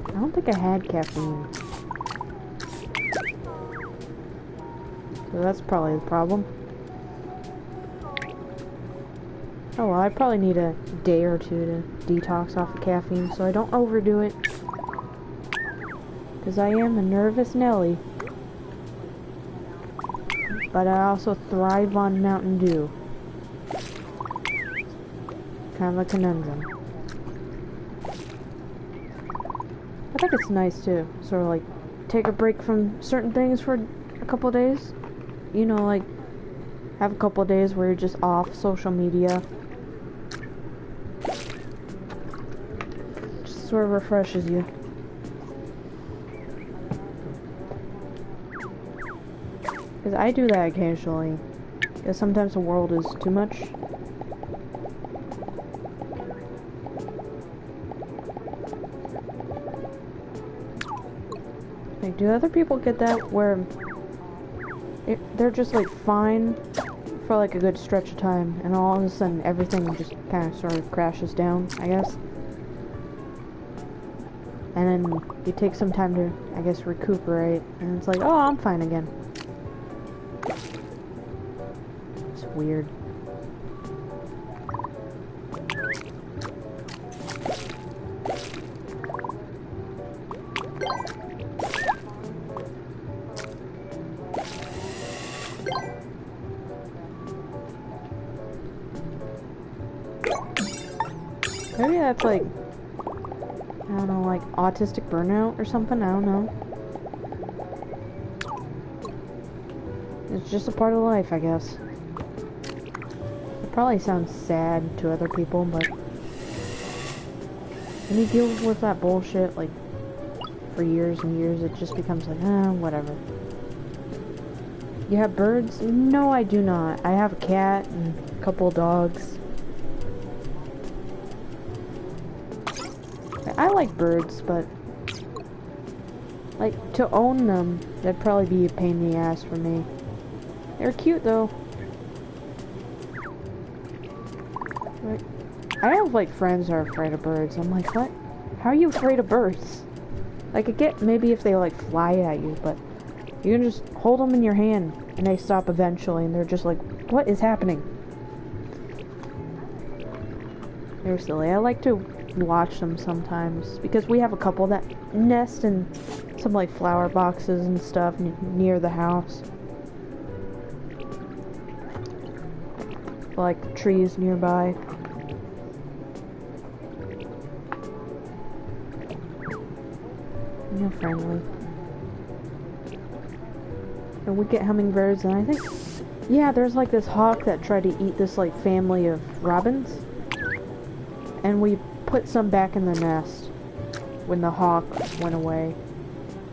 I don't think I had caffeine. So that's probably the problem. Oh well, I probably need a day or two to detox off the caffeine so I don't overdo it. Because I am a nervous Nelly. But I also thrive on Mountain Dew. Kind of a conundrum. I think it's nice to sort of like take a break from certain things for a couple of days. You know, like have a couple of days where you're just off social media. sort of refreshes you. Because I do that occasionally. Because sometimes the world is too much. Like, do other people get that where they're just like fine for like a good stretch of time, and all of a sudden everything just kind of sort of crashes down, I guess? And then you take some time to, I guess, recuperate, and it's like, oh, I'm fine again. It's weird. Maybe that's like, I don't know, like autistic burnout or something, I don't know. It's just a part of life, I guess. It probably sounds sad to other people, but when you deal with that bullshit, like, for years and years, it just becomes like, whatever. You have birds? No, I do not. I have a cat and a couple of dogs. I like birds, but like to own them, that'd probably be a pain in the ass for me. They're cute though. Like, I have like friends that are afraid of birds. I'm like, what? How are you afraid of birds? Like, I get maybe if they like fly at you, but you can just hold them in your hand and they stop eventually, and they're just like, what is happening? They're silly. I like to watch them sometimes because we have a couple that nest in some like flower boxes and stuff near the house, like trees nearby. They're friendly. And we get hummingbirds, and I think, yeah, there's like this hawk that tried to eat this like family of robins, and we put some back in the nest when the hawk went away.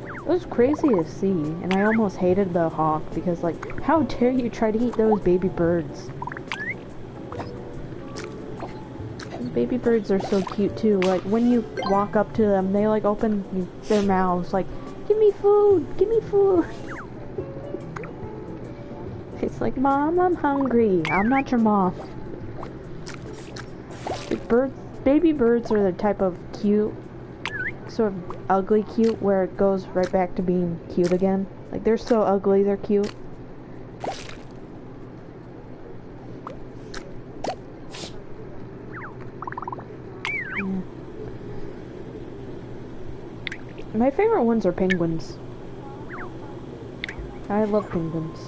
It was crazy to see, and I almost hated the hawk because, like, how dare you try to eat those baby birds? Those baby birds are so cute too. Like, when you walk up to them, they like open their mouths like, give me food, give me food. It's like, Mom, I'm hungry. I'm not your mom. Like, baby birds are the type of cute, sort of ugly cute, where it goes right back to being cute again. Like, they're so ugly, they're cute. Yeah. My favorite ones are penguins. I love penguins.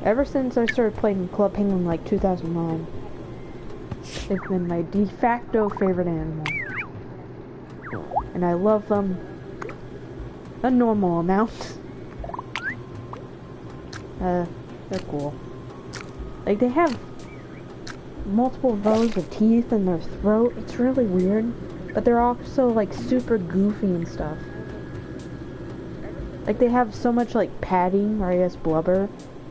Ever since I started playing Club Penguin like 2009. They've been my de facto favorite animal. And I love them a normal amount. They're cool. Like, they have multiple rows of teeth in their throat. It's really weird. But they're also like super goofy and stuff. Like, they have so much like padding, or I guess blubber,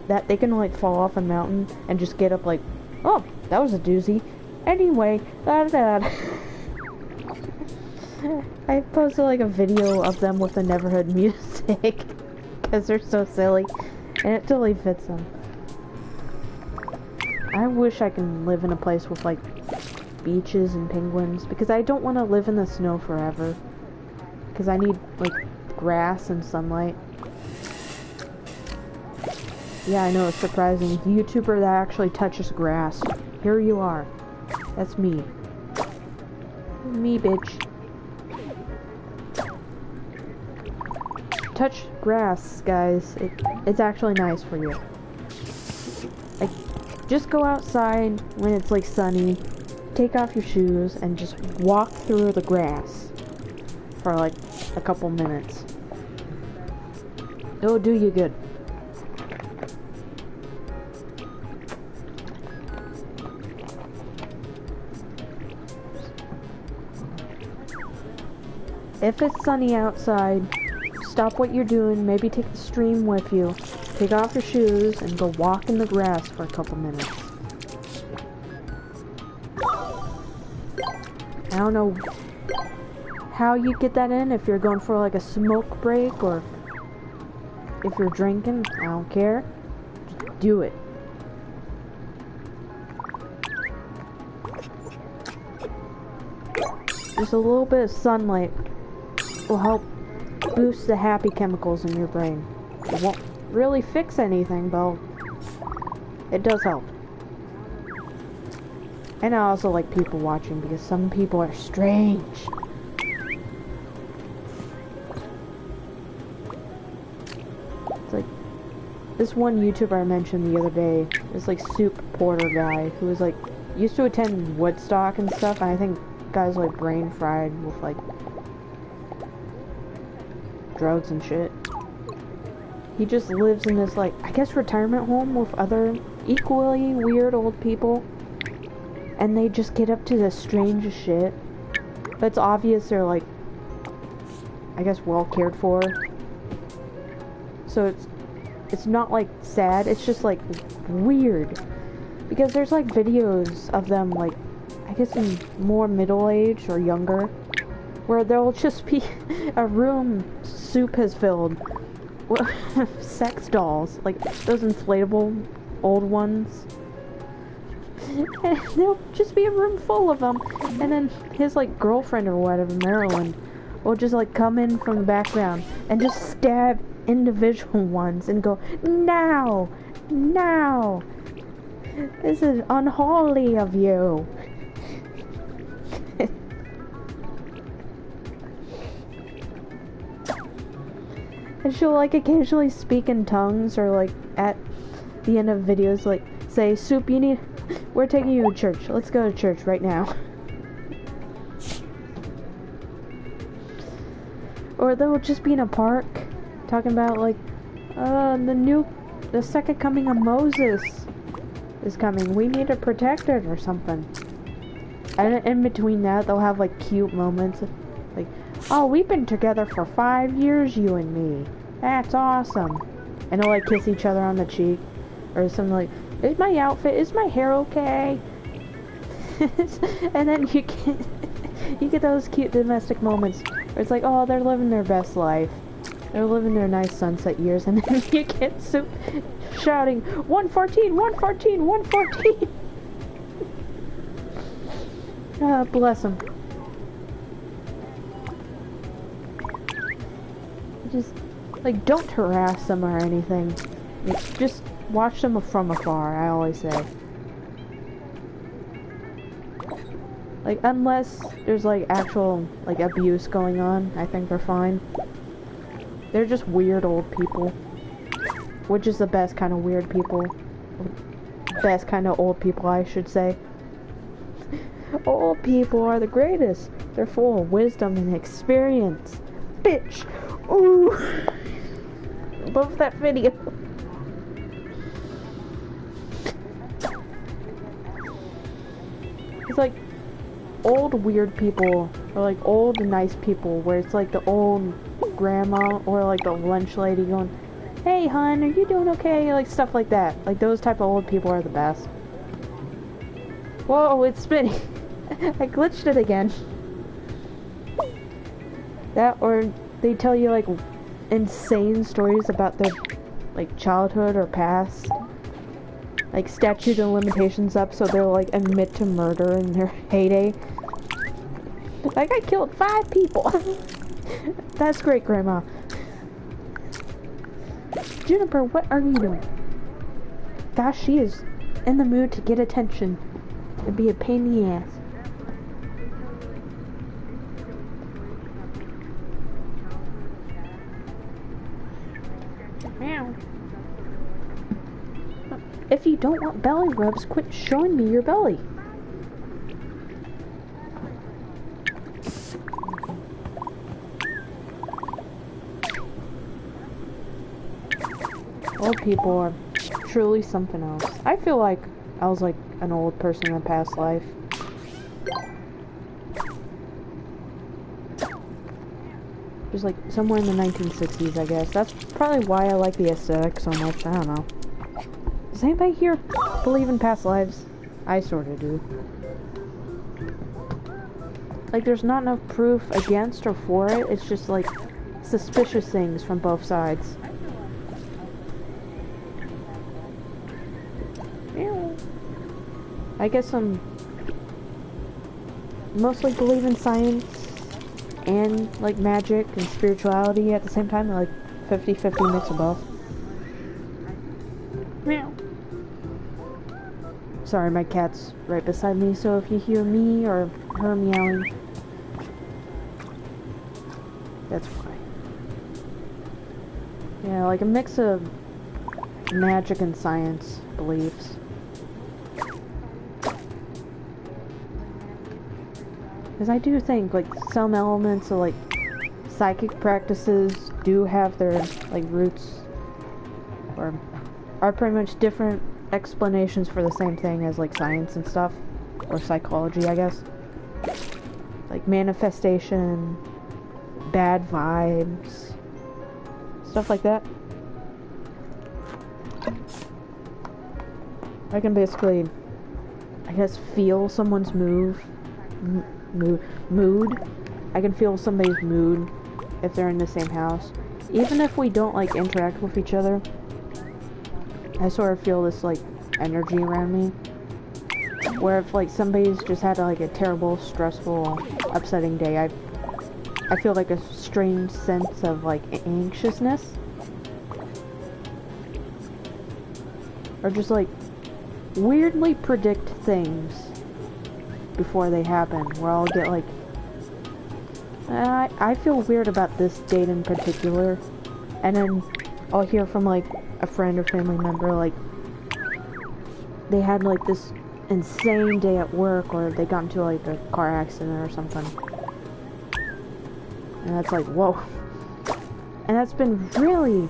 that they can like fall off a mountain and just get up like, oh, that was a doozy. Anyway, I posted like a video of them with the Neverhood music because they're so silly, and it totally fits them. I wish I can live in a place with like beaches and penguins, because I don't want to live in the snow forever, because I need like grass and sunlight. Yeah, I know, it's surprising. The YouTuber that actually touches grass. Here you are. That's me. Me, bitch. Touch grass, guys. It's actually nice for you. Like, just go outside when it's like sunny, take off your shoes, and just walk through the grass for like a couple minutes. It'll do you good. If it's sunny outside, stop what you're doing, maybe take the stream with you, take off your shoes, and go walk in the grass for a couple minutes. I don't know how you get that in, if you're going for like a smoke break, or if you're drinking, I don't care. Just do it. Just a little bit of sunlight will help boost the happy chemicals in your brain. It won't really fix anything, but it does help. And I also like people watching because some people are strange. It's like this one YouTuber I mentioned the other day, this like soup porter guy who was like used to attend Woodstock and stuff, and I think guys like brain fried with like drugs and shit. He just lives in this like, I guess, retirement home with other equally weird old people, and they just get up to the strangest shit. But it's obvious they're like, I guess, well cared for. So it's not like sad, it's just like weird. Because there's like videos of them like, I guess in more middle age or younger, where there'll just be a room soup has filled with sex dolls, like those inflatable old ones. And there'll just be a room full of them, and then his like girlfriend or whatever, Marilyn, will just like come in from the background and just stab individual ones and go, "Now, now, this is unholy of you." And she'll like occasionally speak in tongues, or like at the end of videos like say, "Soup, we're taking you to church. Let's go to church right now." Or they'll just be in a park talking about like, the second coming of Moses is coming. We need to protect it or something. And in between that, they'll have like cute moments, like, "Oh, we've been together for 5 years, you and me. That's awesome." And they'll like kiss each other on the cheek, or something like, "Is my outfit, is my hair okay?" And then you get those cute domestic moments where it's like, oh, they're living their best life. They're living their nice sunset years, and then you get Soup shouting, 114, 114, 114. Bless them. Just, like, don't harass them or anything. Like, just watch them from afar, I always say. Like, unless there's, like, actual, like, abuse going on, I think they're fine. They're just weird old people. Which is the best kind of weird people. Best kind of old people, I should say. Old people are the greatest. They're full of wisdom and experience. Bitch! Ooh! Love that video. It's like old weird people, or like old nice people, where it's like the old grandma or like the lunch lady going, "Hey hun, are you doing okay?" Like stuff like that. Like those type of old people are the best. Whoa, it's spinning. I glitched it again. That, or they tell you like insane stories about their like childhood or past. Like statute of limitations up, so they'll like admit to murder in their heyday. Like, I killed 5 people. That's great, Grandma. Juniper, what are you doing? Gosh, she is in the mood to get attention and be a pain in the ass. Meow. If you don't want belly rubs, quit showing me your belly. Old people are truly something else. I feel like I was like an old person in a past life. Just like somewhere in the 1960s, I guess. That's probably why I like the aesthetic so much. I don't know. Does anybody here believe in past lives? I sort of do. Like, there's not enough proof against or for it. It's just like suspicious things from both sides. I guess I'm mostly believe in science and like magic and spirituality at the same time, like 50-50 mix of both. Meow. Sorry, my cat's right beside me, so if you hear me or her meowing, that's why. Yeah, like a mix of magic and science beliefs. Because I do think, like, some elements of, like, psychic practices do have their, like, roots, or are pretty much different explanations for the same thing as, like, science and stuff, or psychology, I guess. Like, manifestation, bad vibes, stuff like that. I can basically, I guess, feel someone's mood. I can feel somebody's mood if they're in the same house. Even if we don't, like, interact with each other, I sort of feel this, like, energy around me. Where if, like, somebody's just had, like, a terrible, stressful, upsetting day, I feel like a strange sense of, like, anxiousness. Or just, like, weirdly predict things before they happen, where I'll get like, I feel weird about this date in particular, and then I'll hear from like a friend or family member, like they had like this insane day at work, or they got into like a car accident or something, and that's like, whoa. And that's been really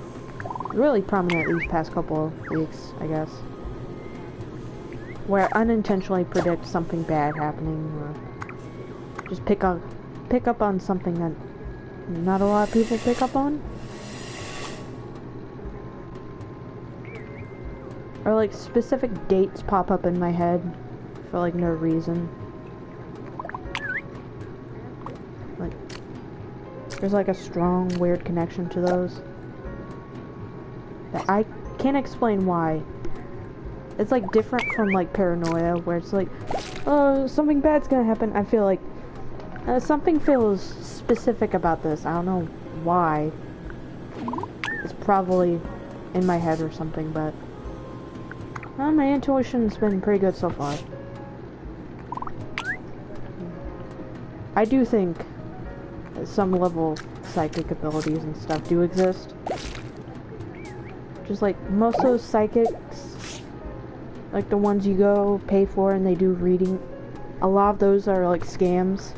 prominent these past couple of weeks, I guess, where I unintentionally predict something bad happening, or just pick up on something that not a lot of people pick up on. Or like specific dates pop up in my head for like no reason. Like, there's like a strong, weird connection to those that I can't explain why. It's like different from like paranoia, where it's like, oh, something bad's gonna happen. I feel like something feels specific about this. I don't know why. It's probably in my head or something, but my intuition's been pretty good so far. I do think that some level of psychic abilities and stuff do exist. Just like most of those psychics, like the ones you go pay for and they do reading, a lot of those are like scams,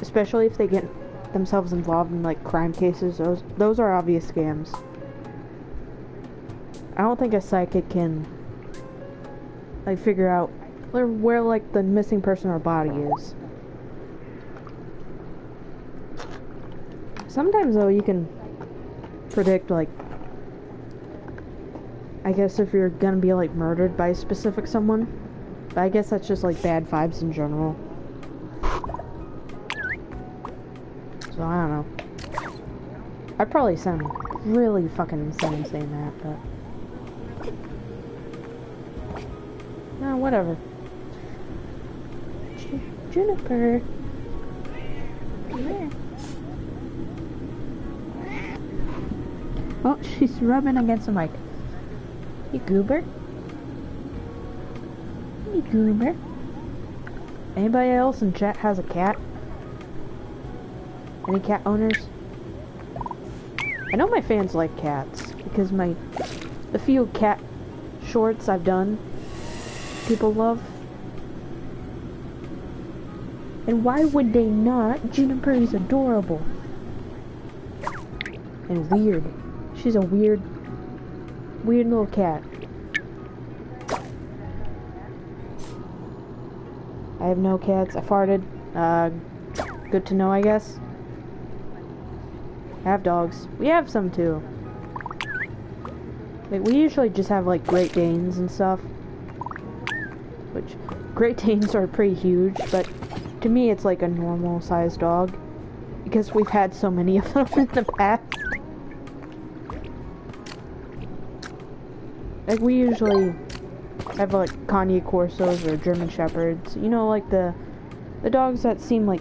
especially if they get themselves involved in like crime cases. Those are obvious scams. I don't think a psychic can like figure out where like the missing person or body is. Sometimes though you can predict, like, I guess if you're gonna be like murdered by a specific someone, but I guess that's just like bad vibes in general. So I don't know. I probably sound really fucking insane saying that, but no, whatever. Juniper. Come here. Oh, she's rubbing against the mic. You goober. You goober. Anybody else in chat has a cat? Any cat owners? I know my fans like cats, because the few cat shorts I've done, people love. And why would they not? Juniper is adorable. And weird. She's a weird little cat. I have no cats. I farted. Good to know, I guess. have dogs. We have some too. Like, we usually just have like Great Danes and stuff. Which, Great Danes are pretty huge, but to me it's like a normal sized dog. Because we've had so many of them in the past. Like, we usually have like Kanye Corsos or German Shepherds. You know, like the dogs that seem like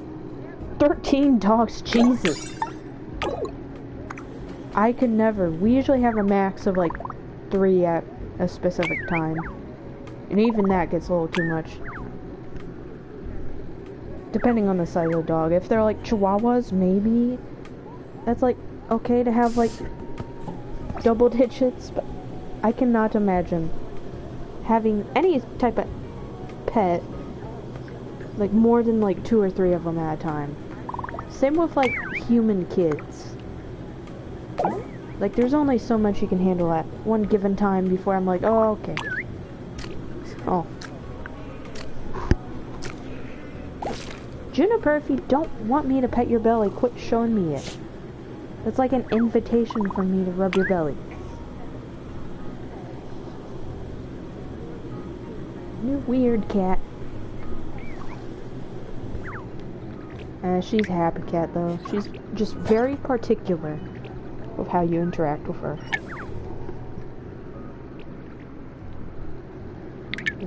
13 dogs. Jesus. I could never. We usually have a max of like 3 at a specific time. And even that gets a little too much. Depending on the size of the dog. If they're like Chihuahuas, maybe that's like okay to have like double digits, but I cannot imagine having any type of pet like more than like 2 or 3 of them at a time. Same with like human kids. Like there's only so much you can handle at one given time before I'm like, oh, okay. Oh. Juniper, if you don't want me to pet your belly, quit showing me it. It's like an invitation for me to rub your belly. You weird cat. She's a happy cat though. She's just very particular with how you interact with her.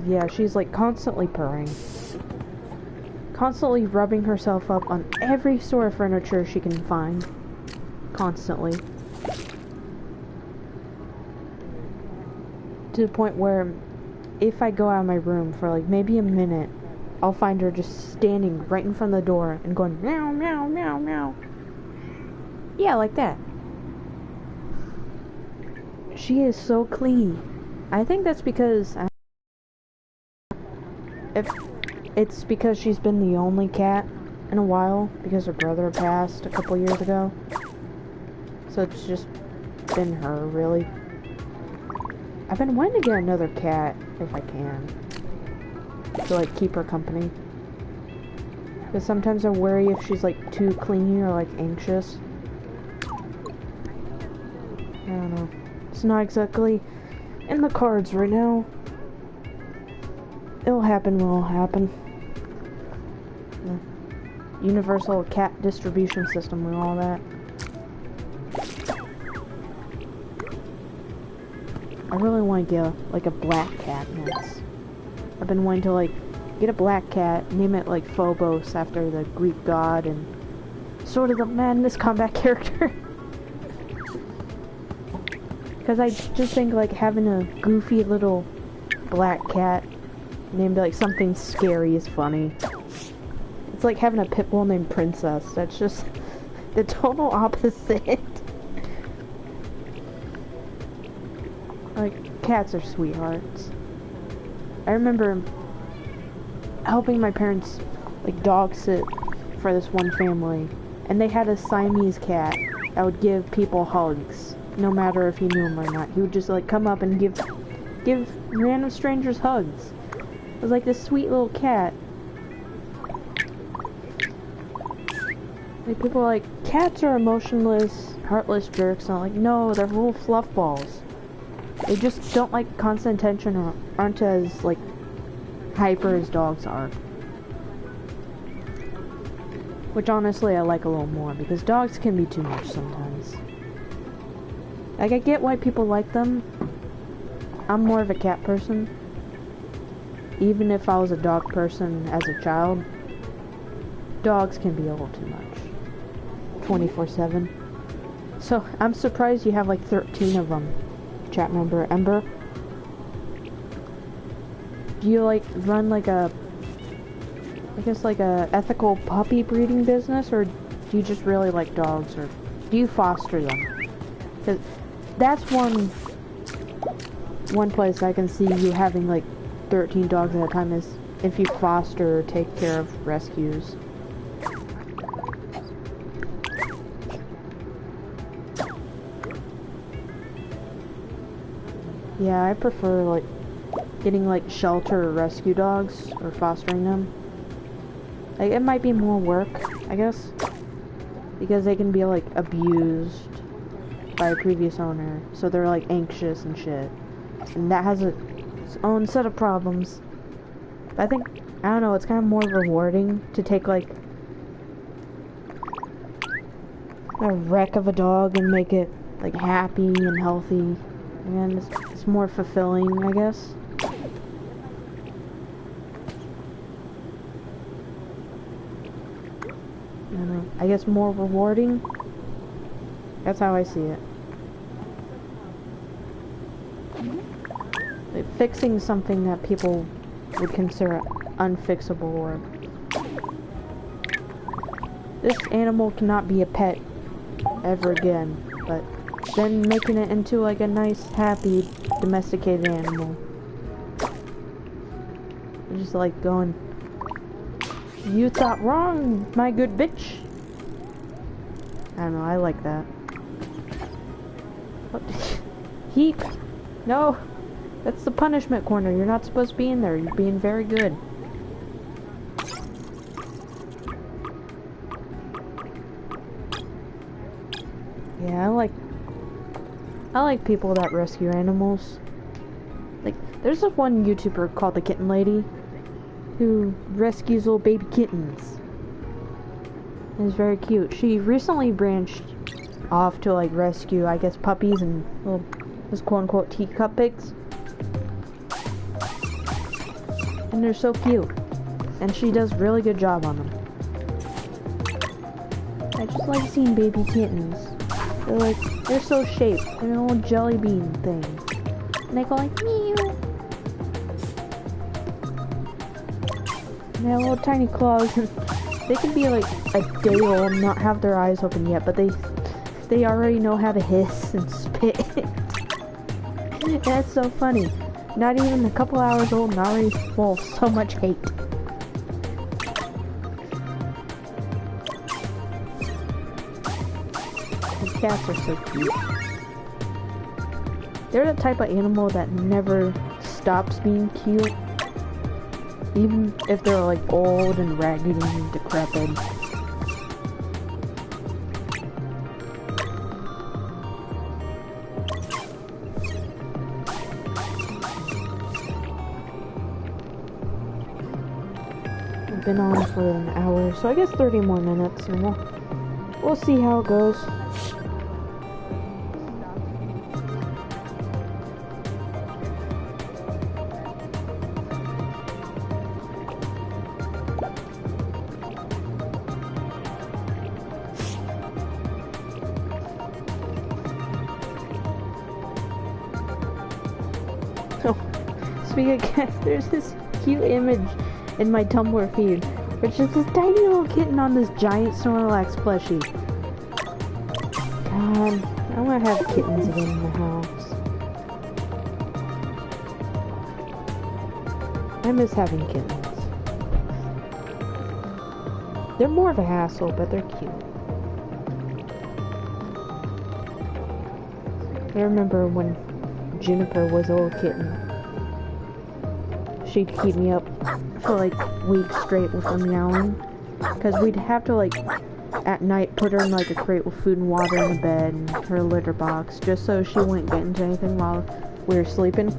Yeah, she's like constantly purring. Constantly rubbing herself up on every sort of furniture she can find. Constantly. To the point where if I go out of my room for like maybe a minute, I'll find her just standing right in front of the door and going meow, meow, meow, meow. Yeah, like that. She is so clingy. I think that's because it's because she's been the only cat in a while because her brother passed a couple years ago. So it's just been her, really. I've been wanting to get another cat if I can. To like keep her company. Because sometimes I worry if she's like too clingy or like anxious. I don't know. It's not exactly in the cards right now. It'll happen when it'll happen. The universal cat distribution system and all that. I really want to get like a black cat next. I've been wanting to like get a black cat, name it like Phobos after the Greek god and sort of the Madness combat character. Because I just think like having a goofy little black cat named like something scary is funny. It's like having a pit bull named Princess. That's just the total opposite. Like, cats are sweethearts. I remember helping my parents like dog sit for this one family, and they had a Siamese cat that would give people hugs no matter if he knew him or not. He would just like come up and give random strangers hugs. It was like this sweet little cat. Like, people are like, cats are emotionless, heartless jerks, and I'm like, no, they're little fluff balls. They just don't like constant attention or aren't as like hyper as dogs are. Which honestly I like a little more, because dogs can be too much sometimes. Like, I get why people like them. I'm more of a cat person. Even if I was a dog person as a child, dogs can be a little too much. 24/7. So, I'm surprised you have like 13 of them. Chat member Ember. Do you like run like a, I guess like a ethical puppy breeding business, or do you just really like dogs, or do you foster them? Because that's one place I can see you having like 13 dogs at a time is if you foster or take care of rescues. Yeah, I prefer like getting like shelter or rescue dogs or fostering them. Like, it might be more work, I guess. because they can be like abused by a previous owner, so they're like anxious and shit, and that has its own set of problems. But I think, I don't know, it's kind of more rewarding to take like a wreck of a dog and make it like happy and healthy, and it's more fulfilling, I guess. I don't know, I guess more rewarding. That's how I see it. Like fixing something that people would consider unfixable, or this animal cannot be a pet ever again, but then making it into like a nice, happy, domesticated animal. Just like going, you thought wrong, my good bitch. I don't know, I like that. What? Heap! No! That's the punishment corner. You're not supposed to be in there. You're being very good. Yeah, I like people that rescue animals. Like, there's this one YouTuber called the Kitten Lady who rescues little baby kittens. It's very cute. She recently branched off to like rescue, I guess, puppies and little, those quote-unquote teacup pigs. And they're so cute. And she does a really good job on them. I just like seeing baby kittens. They're so shaped. They're little jelly bean things. And they go like, meow. And they have little tiny claws. They can be like a day old and not have their eyes open yet, but they already know how to hiss and spit. That's so funny. Not even a couple hours old and already full of so much hate. The cats are so cute. They're the type of animal that never stops being cute. Even if they're like old and ragged and decrepit. I've been on for an hour, so I guess 30 more minutes, and we'll see how it goes. Speaking of cats, there's this cute image in my Tumblr feed, which is this tiny little kitten on this giant Snorlax plushie. God, I want to have kittens again in the house. I miss having kittens. They're more of a hassle, but they're cute. I remember when Juniper was a little kitten. She'd keep me up for like weeks straight with her meowing, because we'd have to like at night put her in like a crate with food and water in the bed and her litter box, just so she wouldn't get into anything while we were sleeping,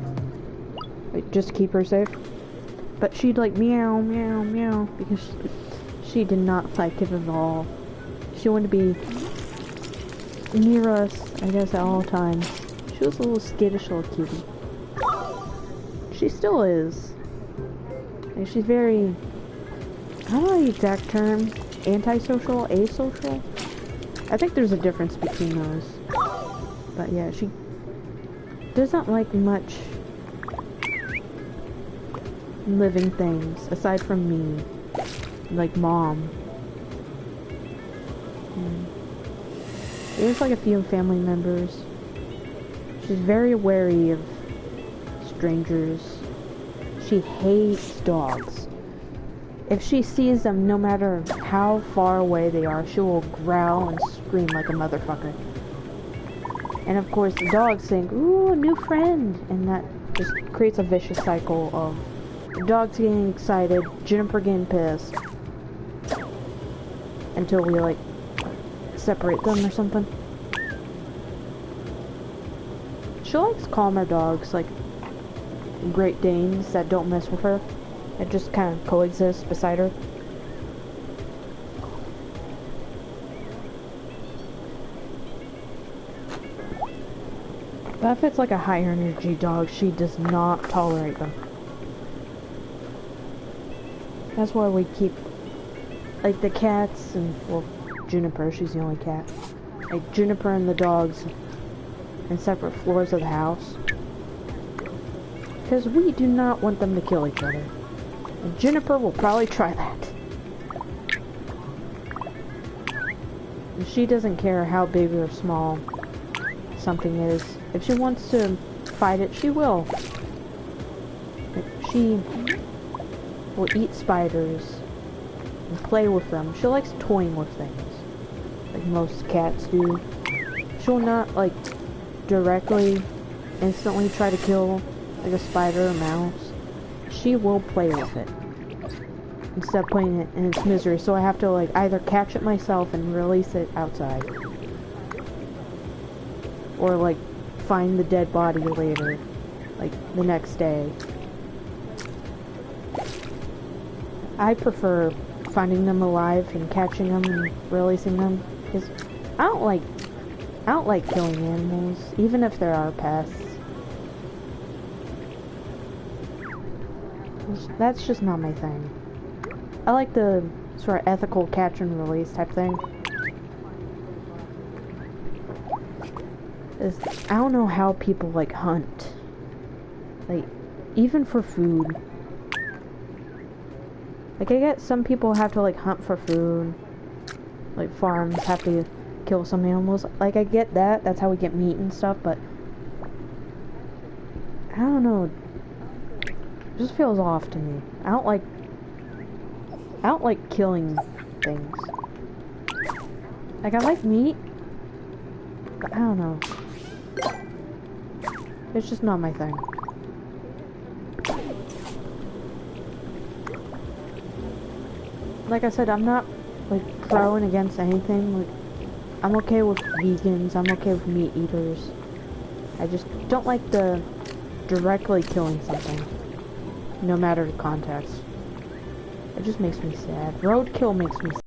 like, just to keep her safe. But she'd like meow meow meow because she did not like it at all. She wanted to be near us, I guess, at all times. She was a little skittish little cutie. She still is. And she's very, I don't know the exact term, antisocial, asocial? I think there's a difference between those. But yeah, she doesn't like much living things, aside from me. Like Mom. There's like a few family members. She's very wary of strangers. She hates dogs. If she sees them, no matter how far away they are, she will growl and scream like a motherfucker. And of course the dogs think, ooh, a new friend, and that just creates a vicious cycle of the dogs getting excited, Juniper getting pissed, until we like separate them or something. She likes calmer dogs, like Great Danes that don't mess with her. It just kind of coexists beside her. But if it's like a higher energy dog, she does not tolerate them. That's why we keep, like, the cats and, well, Juniper, she's the only cat. Like, Juniper and the dogs in separate floors of the house. Because we do not want them to kill each other. And Juniper will probably try that. And she doesn't care how big or small something is. If she wants to fight it, she will. Like, she will eat spiders and play with them. She likes toying with things, like most cats do. She'll not, like, directly, instantly try to kill, like, a spider or mouse. She will play with it instead of putting it in its misery. So I have to, like, either catch it myself and release it outside, or, like, find the dead body later, like, the next day. I prefer finding them alive and catching them and releasing them, because I don't like killing animals, even if there are pests. That's just not my thing. I like the sort of ethical catch and release type thing. I don't know how people, like, hunt. Like, even for food. Like, I get some people have to, like, hunt for food. Like, farms have to kill some animals. Like, I get that. That's how we get meat and stuff, but I don't know. It just feels off to me. I don't like killing things. Like, I like meat, but I don't know. It's just not my thing. Like I said, I'm not, like, pro and against anything. Like, I'm okay with vegans, I'm okay with meat eaters. I just don't like the directly killing something, no matter the context. It just makes me sad. Roadkill makes me sad.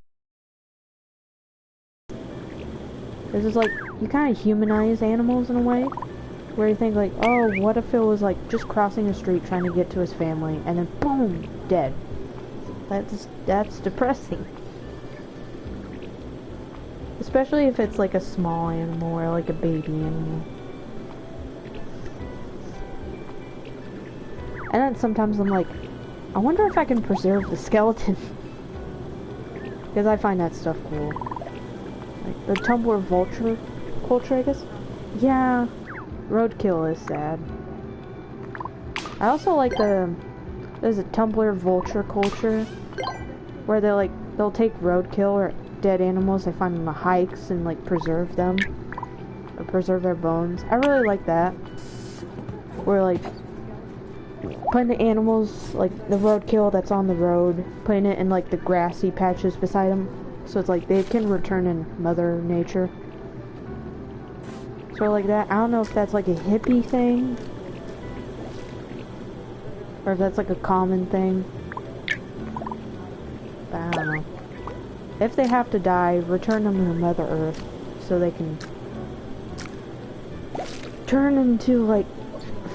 This is like, you kind of humanize animals in a way, where you think like, oh, what if it was like just crossing the street trying to get to his family, and then boom, dead. That's depressing. Especially if it's like a small animal or like a baby animal. And then sometimes I'm like, I wonder if I can preserve the skeleton. Because I find that stuff cool. Like the Tumblr vulture culture, I guess? Yeah, roadkill is sad. I also like there's a Tumblr vulture culture where they'll take roadkill or dead animals they find on the hikes and like preserve them or preserve their bones. I really like that. Where like putting the animals, like the roadkill that's on the road, putting it in like the grassy patches beside them, so it's like they can return in Mother Nature. So like that. I don't know if that's like a hippie thing, or if that's like a common thing. But I don't know. If they have to die, return them to Mother Earth so they can turn into like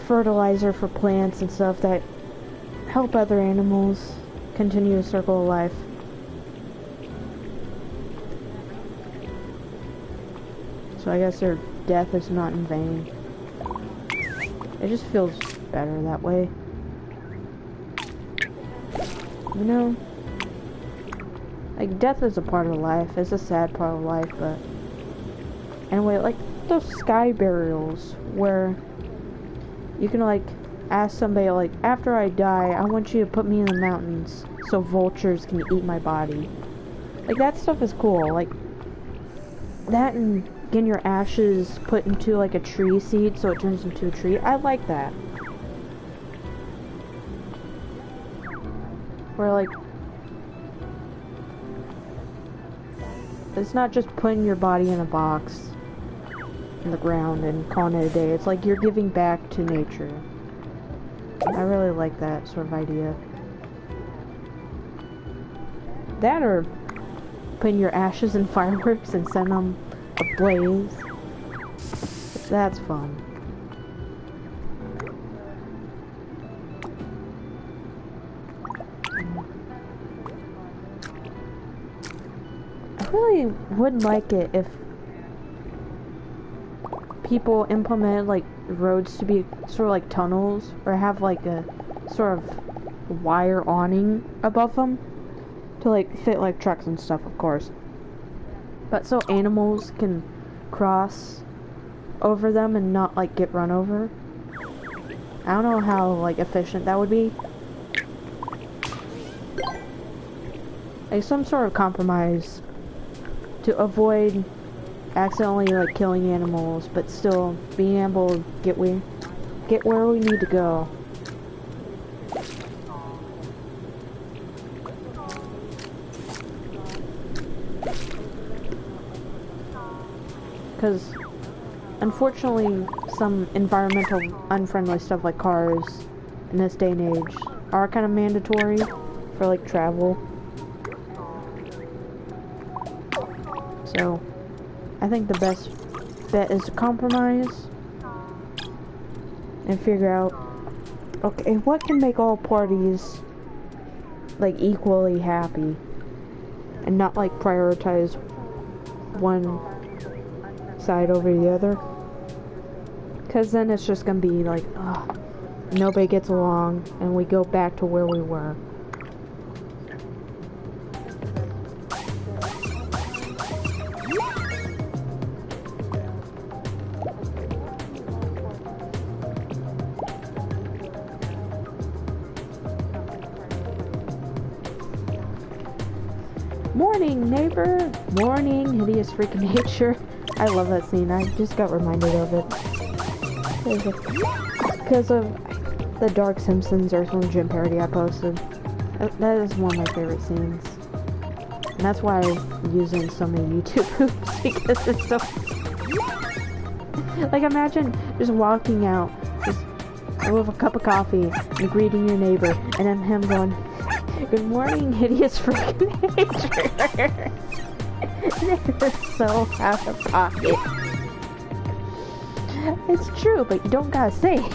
fertilizer for plants and stuff that help other animals continue a circle of life. So I guess their death is not in vain. It just feels better that way. You know? Like, death is a part of life. It's a sad part of life, but anyway, like those sky burials where you can like ask somebody like, after I die, I want you to put me in the mountains so vultures can eat my body. Like, that stuff is cool. Like that, and getting your ashes put into like a tree seed so it turns into a tree. I like that. Where like It's not just putting your body in a box in the ground and calling it a day. It's like you're giving back to nature. I really like that sort of idea. That or putting your ashes in fireworks and send them ablaze. That's fun. I really would like it if people implement like roads to be sort of like tunnels, or have like a sort of wire awning above them to like fit like trucks and stuff, of course, but so animals can cross over them and not like get run over. I don't know how like efficient that would be. Like some sort of compromise to avoid accidentally like killing animals, but still being able to get where we need to go. Because unfortunately some environmental unfriendly stuff like cars in this day and age are kind of mandatory for like travel. So I think the best bet is to compromise and figure out, okay, what can make all parties like equally happy and not like prioritize one side over the other, because then it's just gonna be like, ugh, nobody gets along and we go back to where we were. Morning, neighbor! Morning, hideous freaking nature. I love that scene. I just got reminded of it. Because of the Dark Simpsons Earthworm Jim parody I posted. That is one of my favorite scenes. And that's why I'm using so many YouTube hoops, because it's so... Like, imagine just walking out, just with a cup of coffee, and greeting your neighbor, and then him going, "Good morning, hideous freaking nature." They're so out of pocket. It's true, but you don't gotta say it.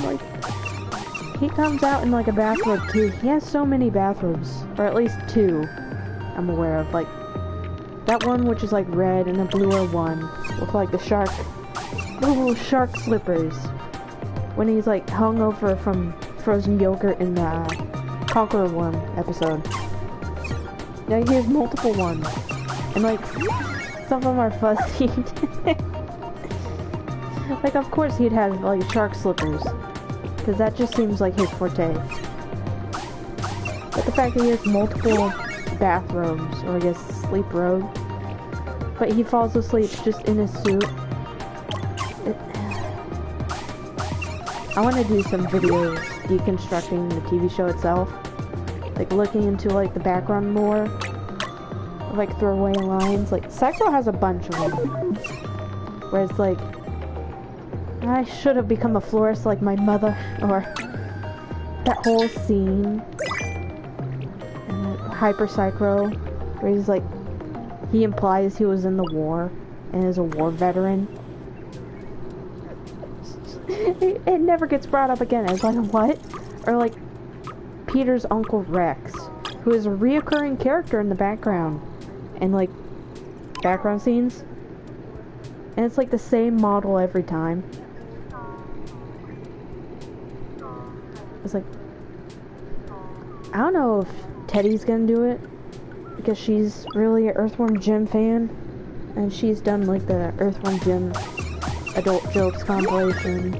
Like, he comes out in like a bathrobe too. He has so many bathrobes, or at least two I'm aware of. Like that one which is like red, and a bluer one with like the little shark slippers. When he's like hung over from frozen yogurt in the Conqueror Worm episode. Yeah, he has multiple ones. And like, some of them are fuzzy. Like, of course he'd have like shark slippers, because that just seems like his forte. But the fact that he has multiple bathrobes, or I guess sleep robe, but he falls asleep just in his suit. I want to do some videos deconstructing the TV show itself, like looking into like the background lore, like throwaway lines. Like Psycho has a bunch of them, where it's like, I should have become a florist like my mother, or that whole scene in Hyper Psycho, where he's like, he implies he was in the war and is a war veteran. It never gets brought up again. It's like, what? Or like Peter's Uncle Rex, who is a reoccurring character in the background and like background scenes, and it's like the same model every time. It's like, I don't know if Teddy's gonna do it, because she's really an Earthworm Jim fan, and she's done like the Earthworm Jim adult jokes compilations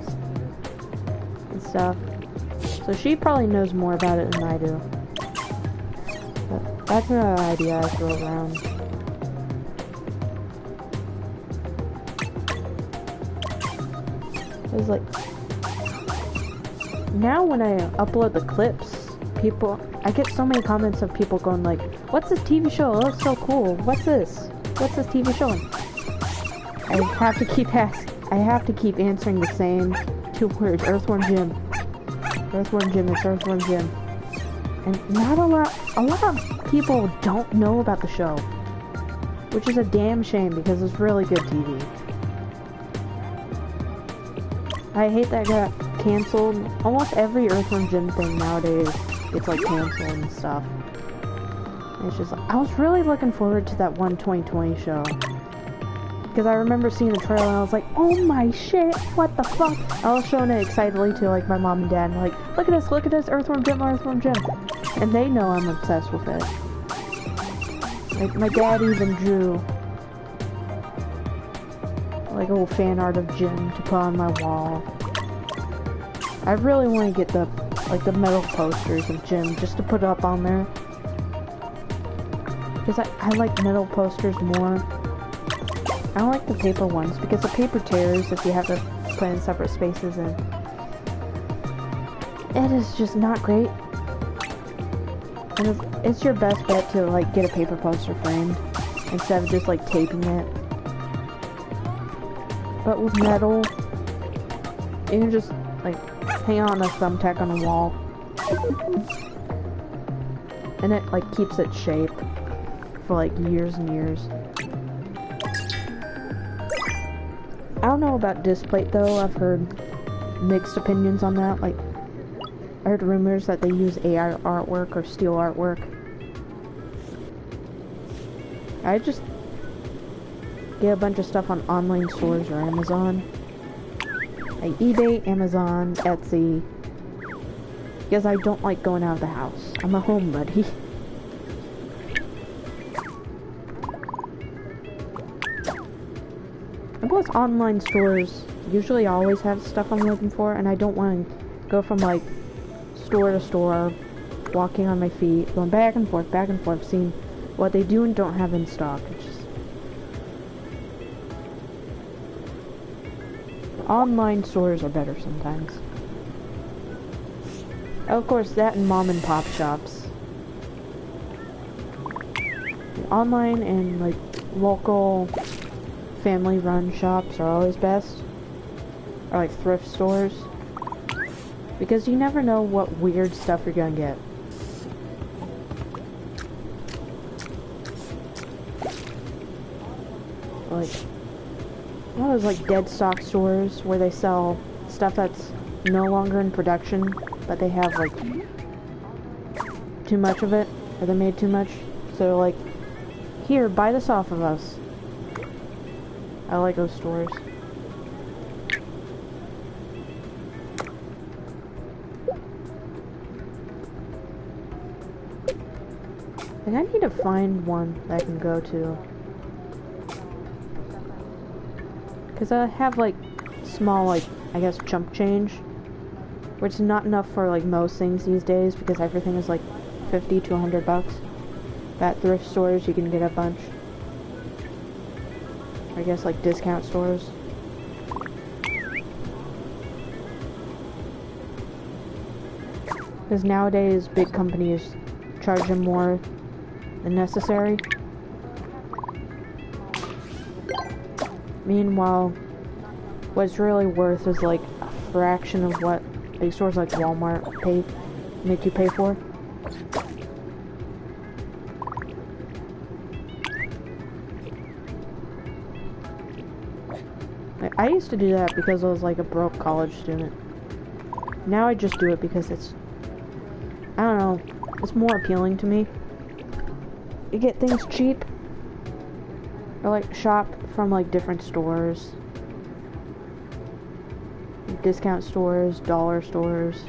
and stuff, so she probably knows more about it than I do. But that's another idea I throw around. It's like, now when I upload the clips, people, I get so many comments of people going like, what's this TV show? It looks so cool. What's this? What's this TV show? I have to keep answering the same 2 words. Earthworm Jim. Earthworm Jim, it's Earthworm Jim. And not a lot of people don't know about the show. Which is a damn shame because it's really good TV. I hate that it got canceled. Almost every Earthworm Jim thing nowadays gets like canceled and stuff. And it's just like, I was really looking forward to that one 2020 show. Because I remember seeing the trailer and I was like, oh my shit, what the fuck? I was showing it excitedly to like my mom and dad and like, look at this, Earthworm Jim, Earthworm Jim. And they know I'm obsessed with it. Like my dad even drew like a little fan art of Jim to put on my wall. I really want to get the metal posters of Jim just to put up on there. Because I like metal posters more. I don't like the paper ones because the paper tears if you have to put in separate spaces and it is just not great. And it's your best bet to like get a paper poster framed instead of just like taping it. But with metal, you can just like hang on a thumbtack on a wall and it like keeps its shape for like years and years. I don't know about displate though. I've heard mixed opinions on that. Like, I heard rumors that they use AI artwork or steal artwork. I just get a bunch of stuff on online stores or Amazon. Like eBay, Amazon, Etsy. Because I don't like going out of the house. I'm a homebody. And plus, online stores usually always have stuff I'm looking for, and I don't want to go from, like, store to store, walking on my feet, going back and forth, seeing what they do and don't have in stock. It's just... Online stores are better sometimes. Of course, that and mom and pop shops. Online and, like, local... family-run shops are always best, or like thrift stores, because you never know what weird stuff you're gonna get. Like, one of those like dead stock stores where they sell stuff that's no longer in production, but they have like too much of it, or they made too much, so like, here, buy this off of us. I like those stores. And I need to find one that I can go to. Because I have like small, like, I guess chump change. Which is not enough for like most things these days because everything is like 50 to 100 bucks. At thrift stores you can get a bunch. I guess like discount stores. Because nowadays big companies charge them more than necessary. Meanwhile, what's really worth is like a fraction of what big stores like Walmart make you pay for. I used to do that because I was like a broke college student. Now I just do it because it's, I don't know, it's more appealing to me. You get things cheap. Or like shop from like different stores. Discount stores, dollar stores.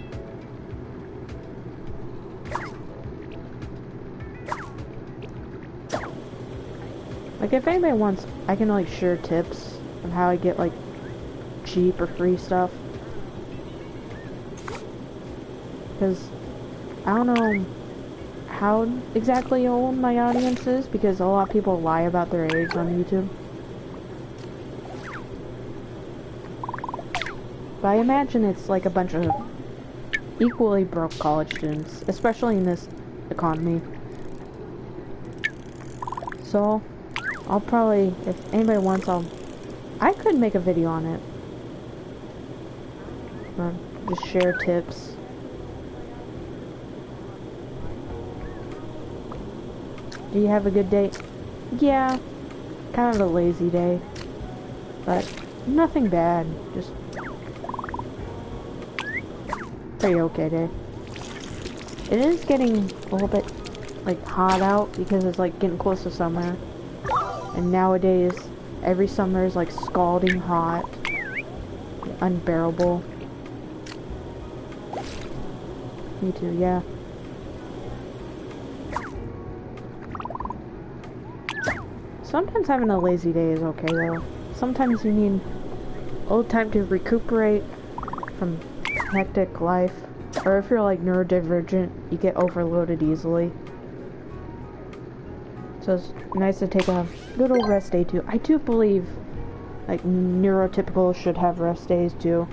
Like if anybody wants, I can like share tips of how I get like cheap or free stuff. Because I don't know how exactly old my audience is, because a lot of people lie about their age on YouTube. But I imagine it's like a bunch of equally broke college students, especially in this economy. So, I'll probably, if anybody wants, I could make a video on it. Or just share tips. Do you have a good day? Yeah, kind of a lazy day, but nothing bad, just pretty okay day. It is getting a little bit like hot out because it's like getting close to summer, and nowadays every summer is like scalding hot, unbearable. Me too, yeah. Sometimes having a lazy day is okay though. Sometimes you need a little time to recuperate from hectic life. Or if you're like neurodivergent, you get overloaded easily. So it's nice to take a good old rest day too. I do believe like neurotypicals should have rest days too.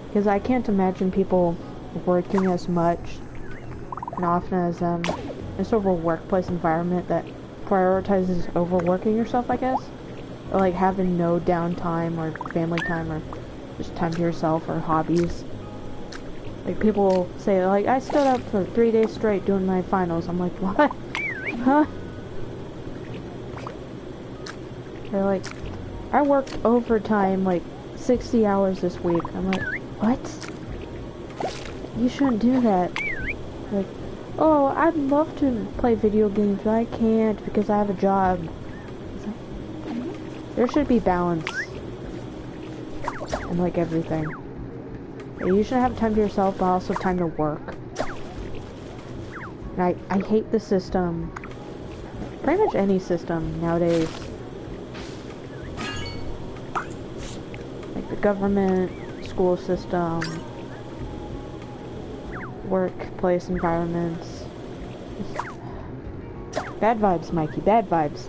Because I can't imagine people working as much and often as in sort of a workplace environment that prioritizes overworking yourself, I guess. Or like having no downtime or family time or just time to yourself or hobbies. Like people say like, I stood up for 3 days straight doing my finals. I'm like, what? Huh? They're like, I worked overtime like 60 hours this week. I'm like, what? You shouldn't do that. Like, oh, I'd love to play video games, but I can't because I have a job. Like, there should be balance in like everything. You should have time to yourself, but also time to work. And I hate the system. Pretty much any system nowadays. Like the government, school system, workplace environments. Bad vibes, Mikey, bad vibes.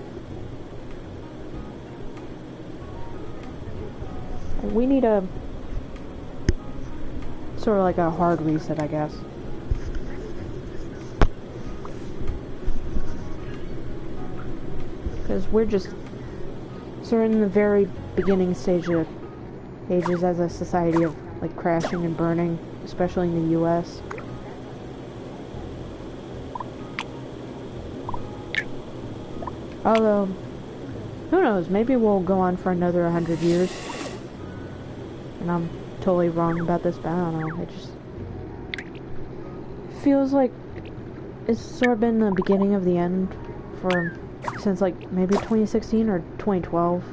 We need a sort of like a hard reset, I guess. Because we're just sort of in the very beginning stages as a society of like crashing and burning, especially in the US. Although, who knows, maybe we'll go on for another 100 years. And I'm totally wrong about this, but I don't know, it just feels like it's sort of been the beginning of the end for since like maybe 2016 or 2012.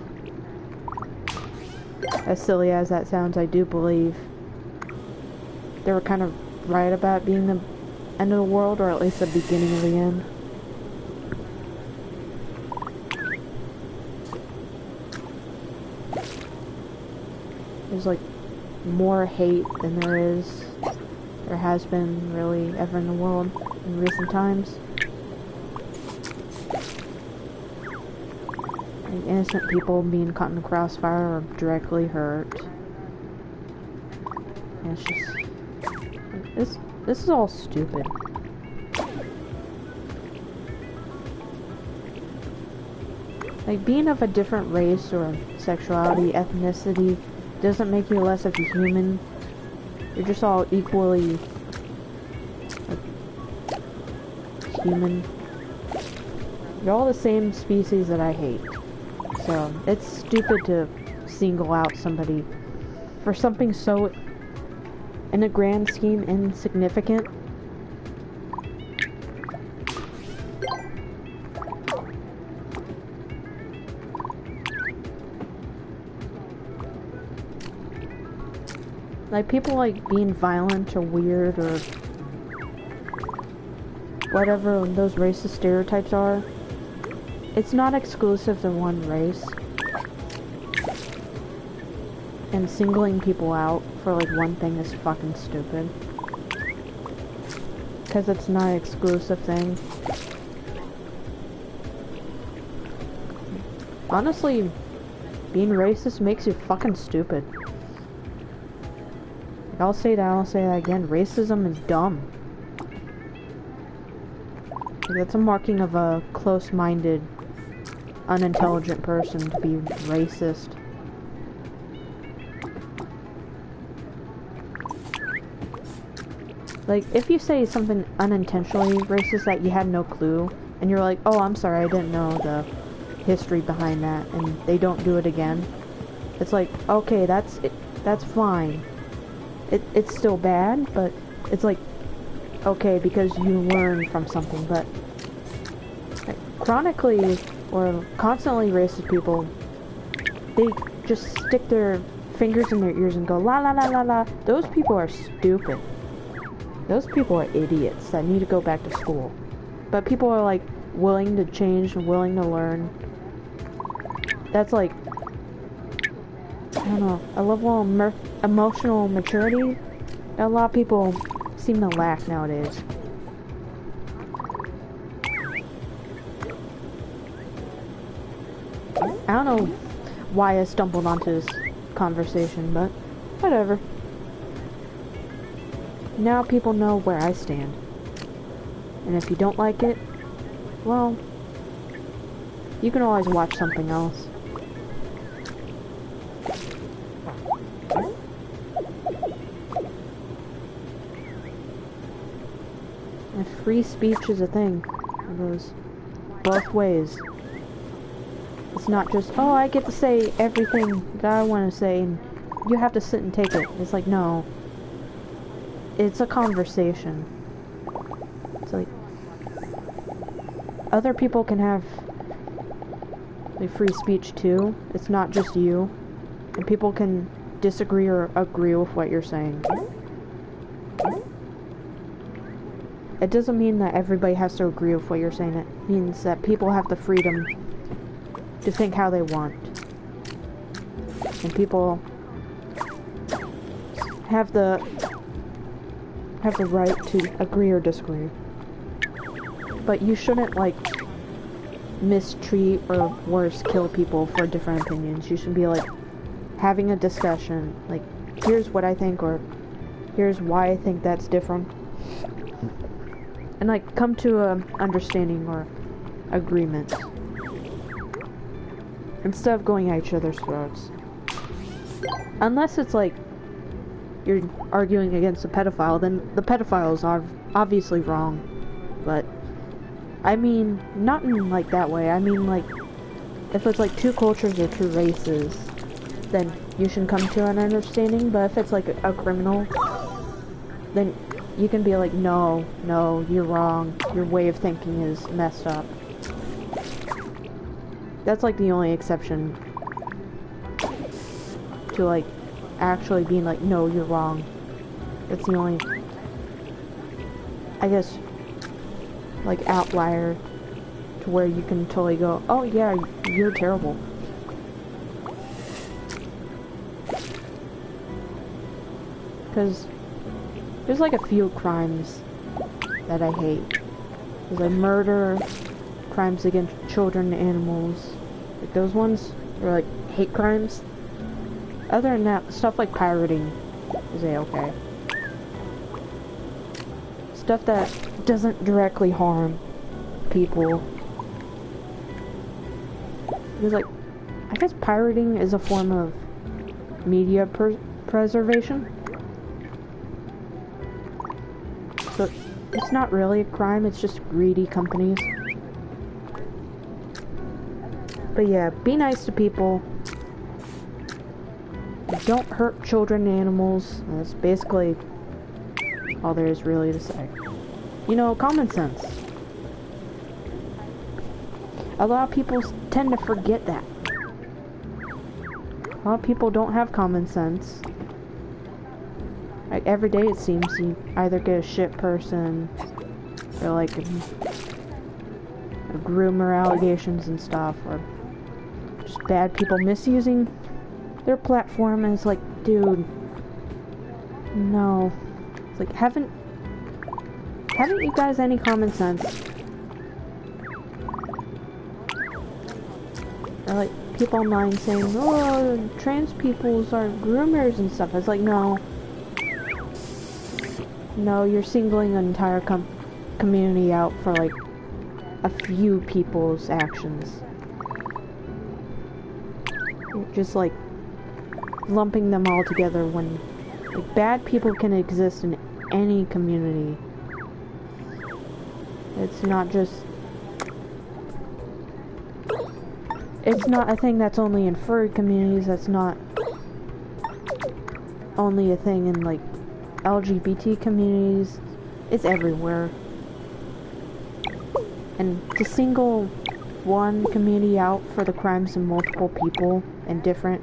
As silly as that sounds, I do believe they were kind of right about being the end of the world, or at least the beginning of the end. There's like more hate than there has been really ever in the world in recent times. Like innocent people being caught in the crossfire or directly hurt. And it's just this is all stupid. Like being of a different race or sexuality, ethnicity doesn't make you less of a human. You're just all equally like, human. You're all the same species that I hate. So it's stupid to single out somebody for something so, in a grand scheme, insignificant. Like people like being violent or weird or whatever those racist stereotypes are. It's not exclusive to one race. And singling people out for like one thing is fucking stupid. Because it's not an exclusive thing. Honestly, being racist makes you fucking stupid. I'll say that again. Racism is dumb. That's a marking of a close-minded, unintelligent person to be racist. Like, if you say something unintentionally racist that you had no clue, and you're like, oh, I'm sorry, I didn't know the history behind that, and they don't do it again, it's like, okay, that's fine. It's still bad, but it's like, okay, because you learn from something. But like, chronically or constantly racist people, they just stick their fingers in their ears and go la la la la la. Those people are stupid. Those people are idiots that need to go back to school. But people are like willing to change and willing to learn. That's like, I don't know, a level of emotional maturity that a lot of people seem to lack nowadays. I don't know why I stumbled onto this conversation, but whatever. Now people know where I stand. And if you don't like it, well, you can always watch something else. And free speech is a thing. It goes both ways. It's not just, oh, I get to say everything that I want to say, and you have to sit and take it. It's like, no. It's a conversation. It's like, other people can have like, free speech too. It's not just you. And people can disagree or agree with what you're saying. It doesn't mean that everybody has to agree with what you're saying. It means that people have the freedom to think how they want. And people have the right to agree or disagree. But you shouldn't, like, mistreat or worse, kill people for different opinions. You should be, like, having a discussion. Like, here's what I think, or here's why I think that's different. And, like, come to a understanding or agreement. Instead of going at each other's throats. Unless it's, like, you're arguing against a pedophile, then the pedophiles are obviously wrong. But I mean, not in like that way. I mean, like, if it's like two cultures or two races, then you should come to an understanding. But if it's like a criminal, then you can be like, no, you're wrong. Your way of thinking is messed up. That's like the only exception to like actually being like, no, you're wrong. That's the only, I guess, like outlier to where you can totally go, oh yeah, you're terrible. Because there's like a few crimes that I hate. There's like murder, crimes against children and animals. Like those ones are like hate crimes. Other than that, stuff like pirating is a-okay. Stuff that doesn't directly harm people. Because, like, I guess pirating is a form of media preservation. So, it's not really a crime, it's just greedy companies. But yeah, be nice to people. Don't hurt children and animals. That's basically all there is really to say. You know, common sense. A lot of people tend to forget that. A lot of people don't have common sense. Like, every day it seems you either get a shit person, or like a groomer allegations and stuff, or just bad people misusing their platform. And it's like, dude, no. It's like, haven't you guys any common sense? Or like people online saying, oh, trans peoples are groomers and stuff. It's like, no, No, you're singling an entire community out for like a few people's actions. You're just like lumping them all together when like, bad people can exist in any community. It's not just... It's not a thing that's only in furry communities, that's not only a thing in like LGBT communities. It's everywhere. And to single one community out for the crimes of multiple people in different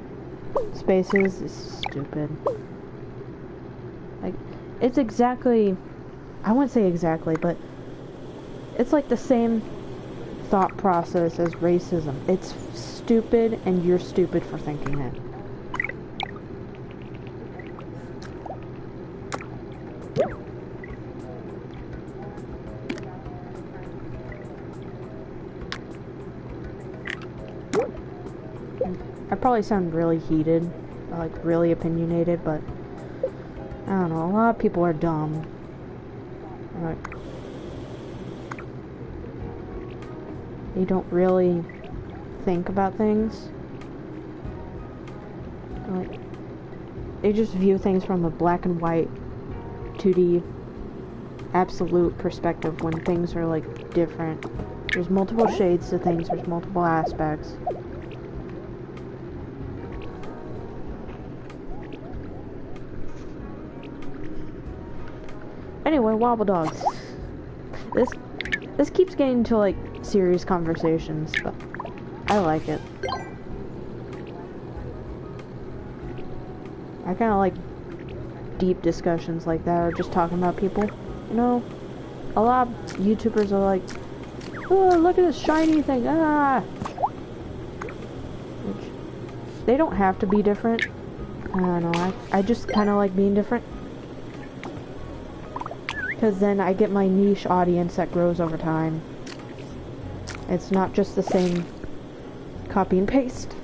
spaces is stupid. Like, it's exactly... I wouldn't say exactly, but it's like the same thought process as racism. It's stupid, and you're stupid for thinking it. I probably sound really heated, like really opinionated, but I don't know, a lot of people are dumb. Like, they don't really think about things. Like, they just view things from a black and white 2D absolute perspective when things are like different. There's multiple shades to things, there's multiple aspects. Anyway, Wobbledogs. This keeps getting into like serious conversations, but I like it. I kind of like deep discussions like that, or just talking about people. You know, a lot of YouTubers are like, "Oh, look at this shiny thing!" Ah, which they don't have to be different. I don't know. I just kind of like being different. Because then I get my niche audience that grows over time. It's not just the same copy and paste.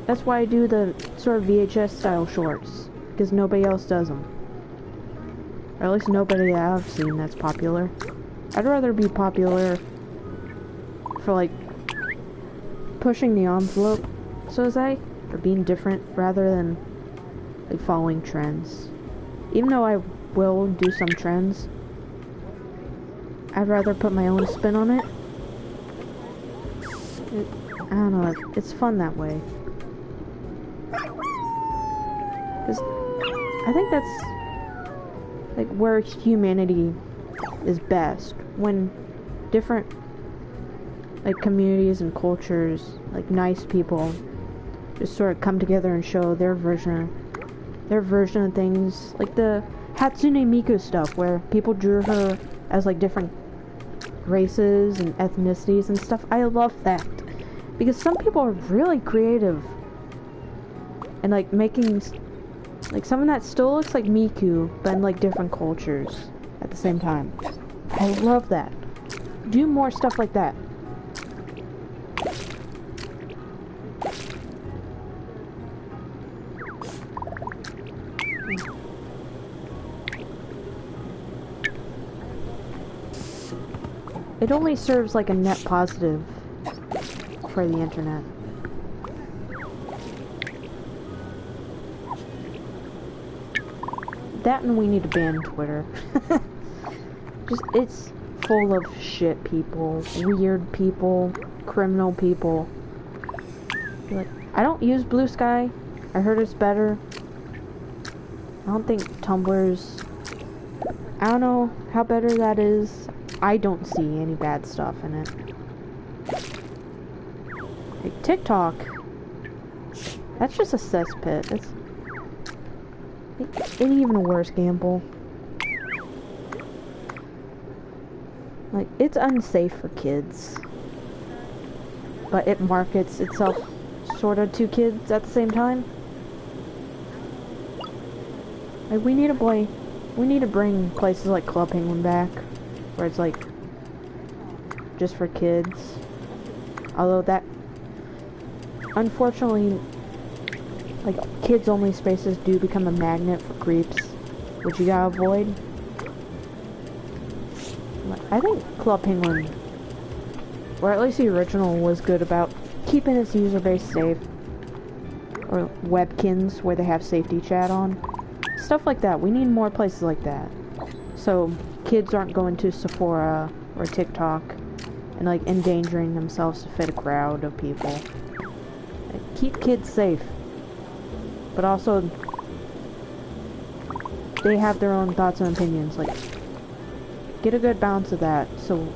That's why I do the sort of VHS style shorts. Because nobody else does them. Or at least nobody that I've seen that's popular. I'd rather be popular for like pushing the envelope, so to say, or being different rather than like following trends. Even though I will do some trends, I'd rather put my own spin on it. I don't know, it's fun that way. Because I think that's like where humanity is best, when different like communities and cultures, like nice people, just sort of come together and show their version of things, like the Hatsune Miku stuff, where people drew her as like different races and ethnicities and stuff. I love that, because some people are really creative and like making like something that still looks like Miku but in like different cultures at the same time. I love that. Do more stuff like that. It only serves like a net positive for the internet. That, and we need to ban Twitter. Just, it's full of shit people, weird people, criminal people. Like, I don't use Blue Sky. I heard it's better. I don't think Tumblr's... I don't know how better that is. I don't see any bad stuff in it. Like, TikTok, that's just a cesspit. It's an even worse gamble. Like, it's unsafe for kids, but it markets itself sort of to kids at the same time. Like, we need to bring places like Club Penguin back, where it's like just for kids. Although that, unfortunately, like kids only spaces do become a magnet for creeps. which you gotta avoid. I think Club Penguin, or at least the original, was good about keeping its user base safe. Or Webkins, where they have safety chat on. Stuff like that. We need more places like that. So kids aren't going to Sephora or TikTok and like endangering themselves to fit a crowd of people. Keep kids safe. But also, they have their own thoughts and opinions. Like, get a good balance of that. So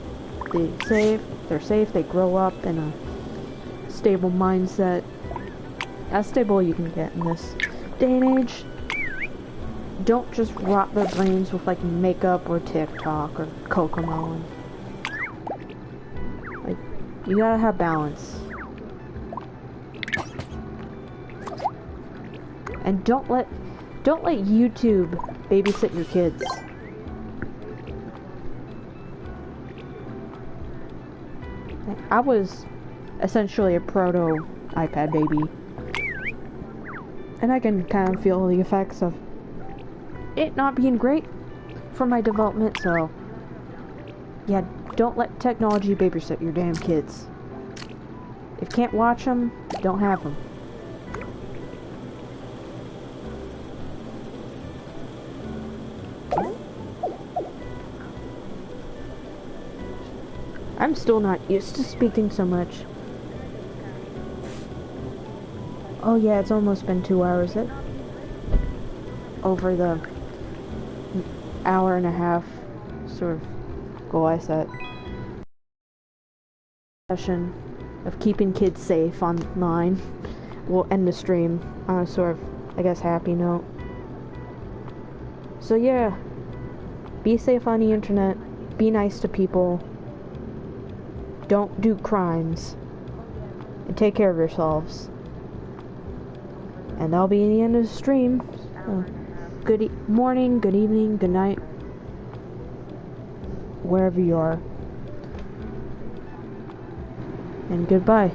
they're safe, they grow up in a stable mindset. As stable you can get in this day and age. Don't just rot their brains with like makeup or TikTok or Cocomelon. Like, you gotta have balance. And don't let YouTube babysit your kids. I was essentially a proto iPad baby. And I can kind of feel the effects of it not being great for my development, so yeah, don't let technology babysit your damn kids. If you can't watch them, don't have them. I'm still not used to speaking so much. Oh yeah, it's almost been 2 hours. Over the hour and a half sort of goal I set. Session of keeping kids safe online. We'll end the stream on a sort of, I guess, happy note. So yeah, be safe on the internet. Be nice to people. Don't do crimes. And take care of yourselves. And that'll be the end of the stream. So, good morning, good evening, good night, wherever you are. And goodbye.